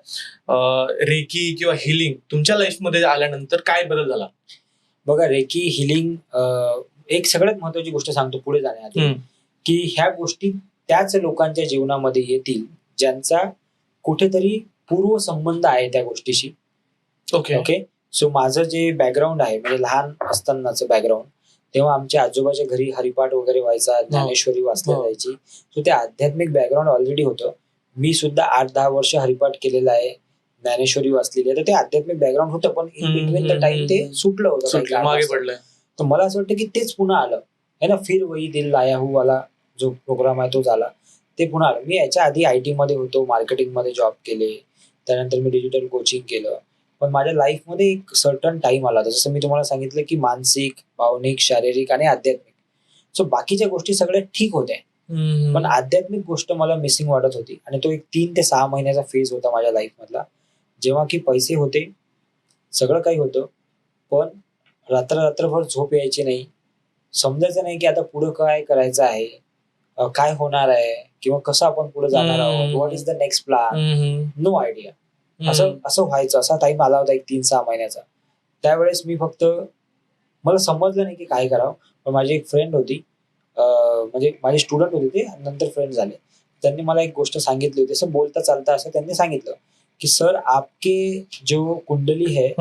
रेकी किंवा हिलिंग तुमच्या लाईफमध्ये आल्यानंतर काय बदल झाला? बघा, रेकी, हिलिंग, एक सगळ्यात महत्वाची गोष्ट सांगतो पुढे जाण्याआधी की ह्या गोष्टी त्याच लोकांच्या जीवनामध्ये येतील ज्यांचा कुठेतरी पूर्व संबंध आहे त्या गोष्टीशी. ओके. सो माझं जे बॅकग्राऊंड आहे, म्हणजे लहान असतानाचं बॅकग्राऊंड, तेव्हा आमच्या आजोबाच्या घरी हरिपाठ वगैरे व्हायचा, ज्ञानेश्वरी वाचल्या जायची. सो ते आध्यात्मिक बॅकग्राऊंड ऑलरेडी होतं. मी सुद्धा 8-10 वर्ष हरिपाठ केलेला आहे, ज्ञानेश्वरी वाचलेली आहे. तर ते आध्यात्मिक बॅकग्राऊंड होतं, पण इन बिटवीन द टाइम ते सुटलं होतं, मागे पडलं. तर मला असं वाटतं की तेच पुन्हा आलं है ना. फिर वही दिल लाया हूँ वाला जो प्रोग्राम आहे तो झाला, ते पुन्हा आलं. मी याच्या आधी IT मध्ये होतो, मार्केटिंगमध्ये जॉब केले, त्यानंतर मी डिजिटल कोचिंग केलं. पण माझ्या लाईफमध्ये एक सर्टन टाइम आला, जसं मी तुम्हाला सांगितलं की मानसिक, भावनिक, शारीरिक आणि आध्यात्मिक. सो बाकीच्या गोष्टी सगळ्या ठीक होत्या, पण आध्यात्मिक गोष्ट मला मिसिंग वाटत होती. आणि तो एक 3 ते 6 महिन्याचा फेज होता माझ्या लाईफ मधला, जेव्हा की पैसे होते, सगळं काही होतं, पण रात्रभर झोप यायची नाही. समजायचं नाही की आता पुढे काय करायचं आहे, काय होणार आहे, किंवा कसं आपण पुढे जाणार आहोत, what is the next plan, no idea. असं व्हायचं. असा टाइम आला होता एक 3-6 महिन्याचा. त्यावेळेस मी फक्त, मला समजलं नाही की काय करावं. पण माझी एक फ्रेंड होती, म्हणजे माझे स्टुडंट होते ते, नंतर फ्रेंड झाले. त्यांनी मला एक गोष्ट सांगितली होती, असं बोलता चालता असं त्यांनी सांगितलं कि सर, आपके जो कुंडली है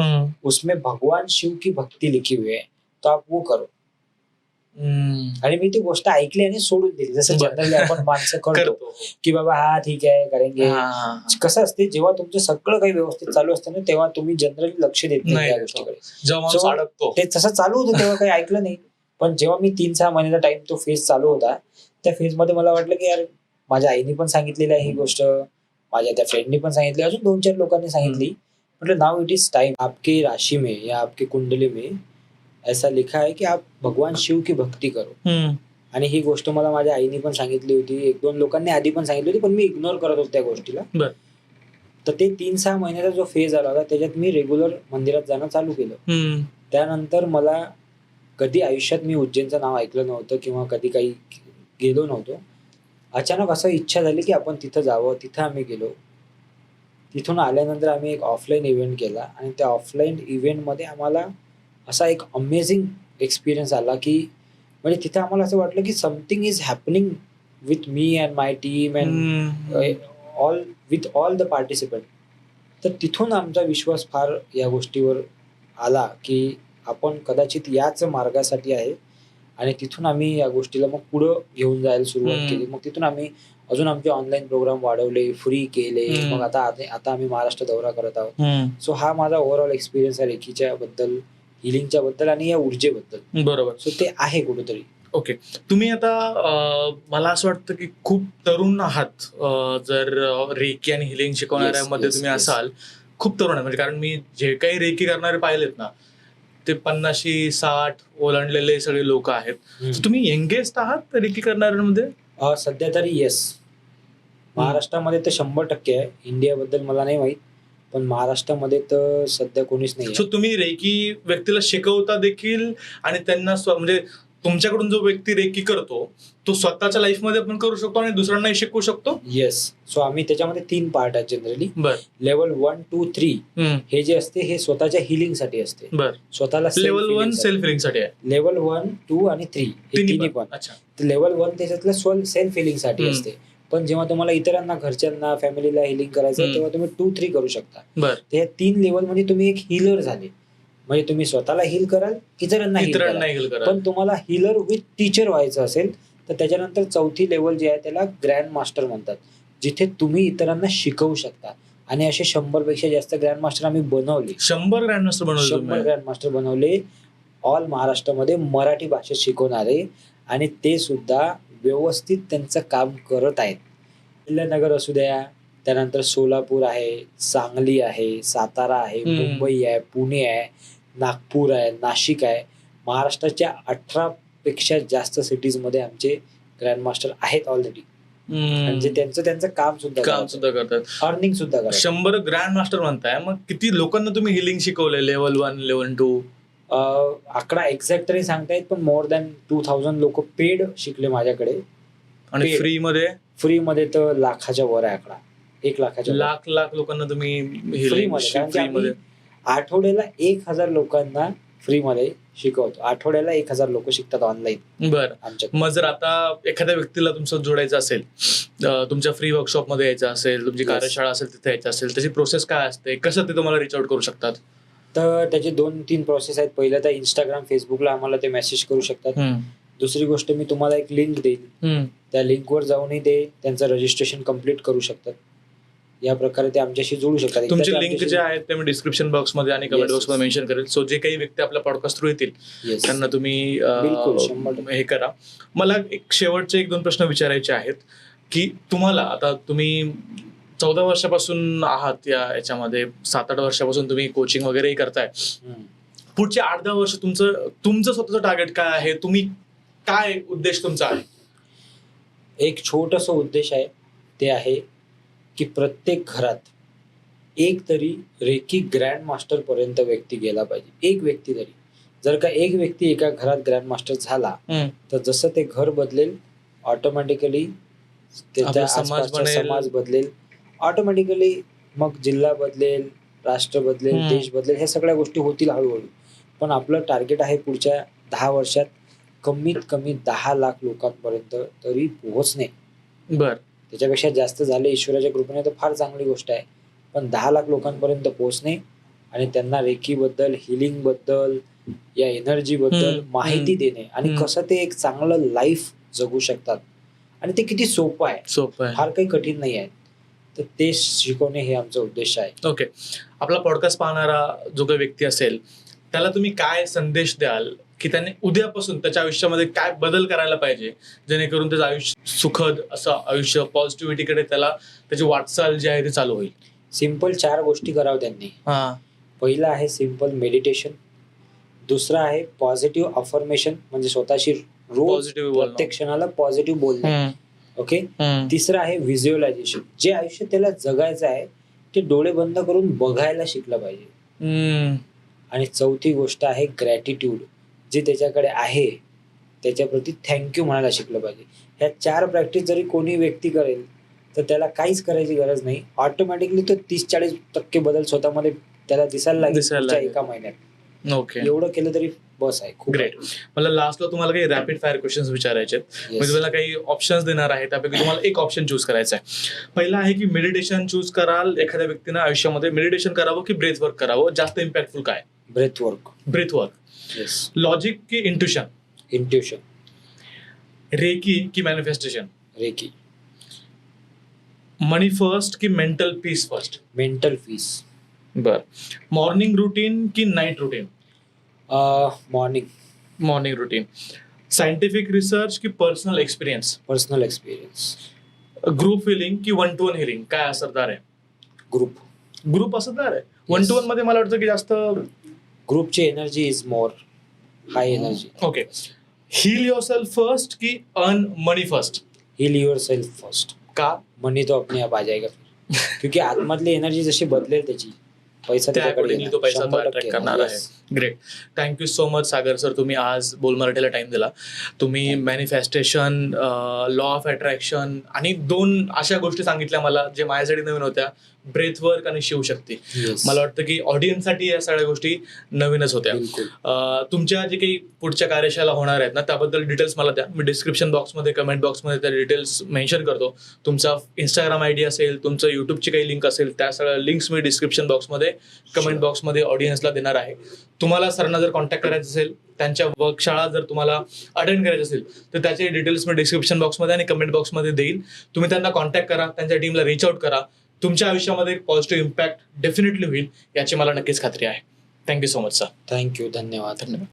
उसमें भगवान शिव की भक्ति लिखी हुई है, तो आप वो करो. आणि मी ती गोष्ट ऐकली आणि सोडून दिली. जसं बरं. जनरली आपण माणसं करतो करतो. की बाबा हा ठीक आहे करेंगे. हा. कसं असते, जेव्हा तुमचं सगळं काही व्यवस्थित चालू असतं ना, तेव्हा तुम्ही जनरली लक्ष देत नाही नाही त्या देत. गोष्टीकडे. जेव्हा माणूस So, अडकतो. ते तसं चालू होतं तेव्हा काही ऐकलं नाही. पण जेव्हा मी 3-6 महिन्याचा टाइम तो फेज चालू होता, त्या फेज मध्ये मला वाटलं की यार, माझ्या आईने पण सांगितलेली आहे ही गोष्ट, माझ्या त्या फ्रेंडनी पण सांगितली, अजून 2-4 लोकांनी सांगितली. म्हटलं नाउ इट इज टाइम. आपकी राशि में या आपकी कुंडली में ऐसा लिखा है की आप भगवान शिव की भक्ती करो. आणि ही गोष्ट मला माझ्या आईने पण सांगितली होती, 1-2 लोकांनी आधी पण सांगितली होती, पण मी इग्नोर करत होतो त्या गोष्टीला. बरं. तर ते 3-6 महिन्याचा जो फेज आला होता, त्याच्यात मी रेग्युलर मंदिरात जाणं चालू केलं. त्यानंतर मला कधी आयुष्यात मी उज्जैनचं नाव ऐकलं नव्हतं किंवा कधी काही गेलो नव्हतो. अचानक असं इच्छा झाली की आपण तिथं जावं. तिथं आम्ही गेलो. तिथून आल्यानंतर आम्ही एक ऑफलाईन इव्हेंट केला आणि त्या ऑफलाईन इव्हेंटमध्ये आम्हाला असा एक अमेझिंग एक्सपिरियन्स आला की म्हणजे तिथे आम्हाला असं वाटलं की something is happening with me and my team and all the participant. तर तिथून आमचा विश्वास फार या गोष्टीवर आला की आपण कदाचित याच मार्गासाठी आहे. आणि तिथून आम्ही या गोष्टीला मग पुढं घेऊन जायला सुरुवात केली. मग तिथून आम्ही अजून आमचे ऑनलाईन प्रोग्राम वाढवले, फ्री केले. मग आता आम्ही महाराष्ट्र दौरा करत आहोत. सो हा माझा ओव्हरऑल एक्सपिरियन्स आहे रेकीच्या बद्दल, हिलिंगच्या बद्दल आणि या ऊर्जेबद्दल. बरोबर. सो ते आहे कुठेतरी. ओके. तुम्ही आता मला असं वाटतं की खूप तरुण आहात. जर रेकी आणि हिलिंग शिकवणाऱ्यामध्ये Yes, तुम्ही yes. असाल, खूप तरुण आहे. म्हणजे कारण मी जे काही रेकी करणारे पाहिलेत ना, ते 50-60 ओलांडलेले सगळे लोक आहेत. So तुम्ही यंगेस्ट आहात रेकी करणाऱ्यांमध्ये? सध्या तरी येस. महाराष्ट्रामध्ये तर 100% आहे. इंडियाबद्दल मला नाही माहित, पण महाराष्ट्रामध्ये तर सध्या कोणीच नाही. सो तुम्ही रेकी व्यक्तीला शिकवता देखील आणि त्यांना म्हणजे तुमच्याकडून जो व्यक्ती रेकी करतो तो स्वतःच्या लाईफमध्ये पण करू शकतो आणि दुसऱ्यांनाही शिकवू शकतो? येस. सो आम्ही त्याच्यामध्ये 3 पार्ट आहेत जनरली. बर. लेवल 1, 2, 3 हे जे असते हे स्वतःच्या हिलिंग साठी असते. बर. स्वतःला लेवल 1 सेल्फ हिलिंग साठी आहे. लेवल 1, 2 आणि 3 हे तिन्ही पण. अच्छा. लेवल 1 त्याच्यातलं सेल्फ हिलिंग साठी असते. पण जेव्हा तुम्हाला इतरांना, घरच्यांना, फॅमिलीला हिलिंग करायचं तेव्हा तुम्ही 2-3 करू शकता. बर. ते 3 लेवल म्हणजे तुम्ही एक हिलर झाले. म्हणजे तुम्ही स्वतःला हिल कराल, इतरांना heal कराल. पण तुम्हाला हिलर विथ टीचर व्हायचं असेल तर त्याच्यानंतर 4थी लेवल जी आहे त्याला ग्रँड मास्टर म्हणतात, जिथे तुम्ही इतरांना शिकवू शकता. आणि असे 100 पेक्षा जास्त ग्रँड मास्टर आम्ही बनवले. 100 ग्रँड मास्टर बनवले? 100 ग्रँड मास्टर बनवले, ऑल महाराष्ट्रामध्ये मराठी भाषेत शिकवणारे. आणि ते सुद्धा व्यवस्थित त्यांचं काम करत आहेत. अहिल्यानगर असू द्या, त्यानंतर सोलापूर आहे, सांगली आहे, सातारा आहे, मुंबई आहे, पुणे आहे, नागपूर आहे, नाशिक आहे. महाराष्ट्राच्या 18 पेक्षा जास्त सिटीज मध्ये आमचे ग्रँड मास्टर आहेत ऑलरेडी. म्हणजे त्यांचं काम सुद्धा करतात, अर्निंग सुद्धा करतात. 100 ग्रँड मास्टर म्हणताय, मग किती लोकांना तुम्ही हिलिंग शिकवले? Level 1, level 2? आकडा एक्झॅक्ट तरी सांगता येत, पण मोर दॅन 2000 लोक पेड शिकले माझ्याकडे. आणि फ्री मध्ये तर लाखाच्या वर आहे आकडा. 1 लाखाच्या लाख लोकांना तुम्ही फ्री मध्ये. आठवड्याला 1000 लोकांना फ्री मध्ये शिकवतो. आठवड्याला 1000 लोक शिकतात ऑनलाईन. बरं. मग जर आता एखाद्या व्यक्तीला तुमचं जोडायचं असेल, तुमच्या फ्री वर्कशॉप मध्ये यायचं असेल, तुमची कार्यशाळा असेल तिथे यायचं असेल, त्याची प्रोसेस काय असते? कसं ते तुम्हाला रिच आउट करू शकतात? तर त्याचे 2-3 प्रोसेस आहेत. पहिलं तर इंस्टाग्राम, फेसबुकला आम्हाला ते मेसेज करू शकतात. दुसरी गोष्ट, मी तुम्हाला एक लिंक देईन, त्या लिंकवर जाऊनही ते त्यांचं रजिस्ट्रेशन कम्प्लीट करू शकतात. या प्रकारे ते आमच्याशी जोडू शकतात. तुमचे लिंक जे आहेत ते मी डिस्क्रिप्शन बॉक्स मध्ये आणि कमेंट बॉक्स मध्ये मेन्शन करेल. सो जे काही व्यक्ती आपल्या पॉडकास्ट थ्रू येतील त्यांना तुम्ही हे करा. मला एक शेवटचे 1-2 प्रश्न विचारायचे आहेत की तुम्हाला, आता तुम्ही 14 वर्षापासून आहात याच्यामध्ये, 7-8 वर्षापासून तुम्ही कोचिंग वगैरेही करताय. पुढचे 8-10 वर्ष तुमचं स्वतःचं टार्गेट काय आहे? तुम्ही काय उद्देश तुमचा आहे? एक छोटासा उद्देश आहे. ते आहे की प्रत्येक घरात एक तरी रेकी ग्रँड मास्टर पर्यंत व्यक्ती गेला पाहिजे. एक व्यक्ती तरी. जर का एक व्यक्ती एका घरात ग्रँड मास्टर झाला तर जसं ते घर बदलेल, ऑटोमॅटिकली त्याचा समाज बदलेल, ऑटोमॅटिकली मग जिल्हा बदलेल, राष्ट्र बदलेल, देश बदलेल. ह्या सगळ्या गोष्टी होतील हळूहळू. पण आपलं टार्गेट आहे पुढच्या 10 वर्षात कमीत कमी 10 लाख लोकांपर्यंत तरी पोहोचणे. बर. त्याच्यापेक्षा जास्त झाले ईश्वराच्या कृपेने तर फार चांगली गोष्ट आहे. पण 10 लाख लोकांपर्यंत पोहोचणे आणि त्यांना रेकीबद्दल, हिलिंगबद्दल, या एनर्जी बद्दल माहिती देणे आणि कसं ते एक चांगलं लाईफ जगू शकतात आणि ते किती सोपं आहे, सोपं आहे. फार काही कठीण नाही आहे. तर ते शिकवणे हे आमचा उद्देश आहे. ओके. आपला पॉडकास्ट पाहणारा जो काही व्यक्ती असेल त्याला तुम्ही काय संदेश द्याल की त्याने उद्यापासून त्याच्या आयुष्यामध्ये काय बदल करायला पाहिजे जेणेकरून त्याचं आयुष्य सुखद असं आयुष्य पॉझिटिव्हिटीकडे त्याला त्याची वाटचाल जी आहे ती चालू होईल? सिंपल 4 गोष्टी करावं त्यांनी. पहिला आहे सिंपल मेडिटेशन. दुसरा आहे पॉझिटिव्ह अफर्मेशन, म्हणजे स्वतःशी रोज पॉझिटिव्ह प्रत्येक क्षणाला पॉझिटिव्ह बोलणे. ओके. तिसरं आहे व्हिज्युअलायझेशन. जे आयुष्य त्याला जगायचं आहे ते डोळे बंद करून बघायला शिकलं पाहिजे. आणि चौथी गोष्ट आहे ग्रॅटिट्यूड. जे त्याच्याकडे आहे त्याच्याप्रती थँक्यू म्हणायला शिकलं पाहिजे. ह्या 4 प्रॅक्टिस जरी कोणी व्यक्ती करेल तर त्याला काहीच करायची गरज नाही. ऑटोमॅटिकली तो 30-40% बदल स्वतःमध्ये त्याला दिसायला लागेल पुढच्या एका महिन्यात. ओके. एवढं केलं तरी बस आहे. खूप ग्रेट. मला लास्टला तुम्हाला काही रॅपिड फायर क्वेश्चन्स विचारायचे आहेत. मी तुम्हाला काही ऑप्शन्स देणार आहे, त्यापैकी तुम्हाला एक ऑप्शन चूज करायचा आहे. पहिला आहे की मेडिटेशन चूज कराल. एखाद्या व्यक्तीनं आयुष्यामध्ये मेडिटेशन करावं की ब्रेथ वर्क करावं, जास्त इम्पॅक्टफुल काय? Breath work. Breath work. Yes. Logic की इंट्युशन? इंट्युशन. रेकी की मॅनिफेस्टेशन? रेकी. मनी फर्स्ट की mental peace first? Mental peace. बर. मॉर्निंग रुटीन की night routine? Morning. Morning routine. Scientific research की personal experience? Personal experience. Group healing की 1-to-1 हिलिंग, काय असरदार आहे? ग्रुप. ग्रुप असरदार आहे. 1-to-1 मध्ये मला वाटतं की जास्त ग्रुपची energy is more high energy. Okay. Heal yourself first की earn money first? Heal yourself first. का? मनी तो अपने आप आ जाएगा फिर. क्योंकि आतमधली एनर्जी जशी बदलेल त्याची पैसा त्या त्याच्याकडे accordingly तो पैसा तो 100% attract करणार आहे. Yes. Great. Thank you so much Sagar sir, तुम्ही आज बोल मराठीला टाइम दिला. तुम्ही मॅनिफेस्टेशन, लॉ ऑफ अट्रॅक्शन आणि 2 अशा गोष्टी सांगितल्या मला जे माझ्यासाठी नवीन होत्या, ब्रेथ वर्क आणि शिवशक्ती. Yes. मला वाटतं की ऑडियन्ससाठी या सगळ्या गोष्टी नवीनच होत्या. बिलकुल. तुमच्या जे काही पुढच्या कार्यशाळा होणार आहेत ना त्याबद्दल डिटेल्स मला द्या. मी डिस्क्रिप्शन बॉक्समध्ये, कमेंट बॉक्समध्ये त्या डिटेल्स मेन्शन करतो. तुमचा इंस्टाग्राम आयडी असेल, तुमचं युट्यूबची काही लिंक असेल, त्या सगळ्या लिंक्स मी डिस्क्रिप्शन बॉक्समध्ये, कमेंट बॉक्समध्ये ऑडियन्सला देणार आहे. तुम्हाला सरांना जर कॉन्टॅक्ट करायचं असेल, त्यांच्या वर्कशाळा जर तुम्हाला अटेंड करायची असेल तर त्याचे डिटेल्स मी डिस्क्रिप्शन बॉक्समध्ये आणि कमेंट बॉक्समध्ये देईल. तुम्ही त्यांना कॉन्टॅक्ट करा, त्यांच्या टीमला रीच आउट करा. तुमच्या आयुष्यामध्ये पॉझिटिव्ह इम्पॅक्ट डेफिनेटली होईल याची मला नक्कीच खात्री आहे. Thank you so much sir. Thank you. धन्यवाद. धन्यवाद.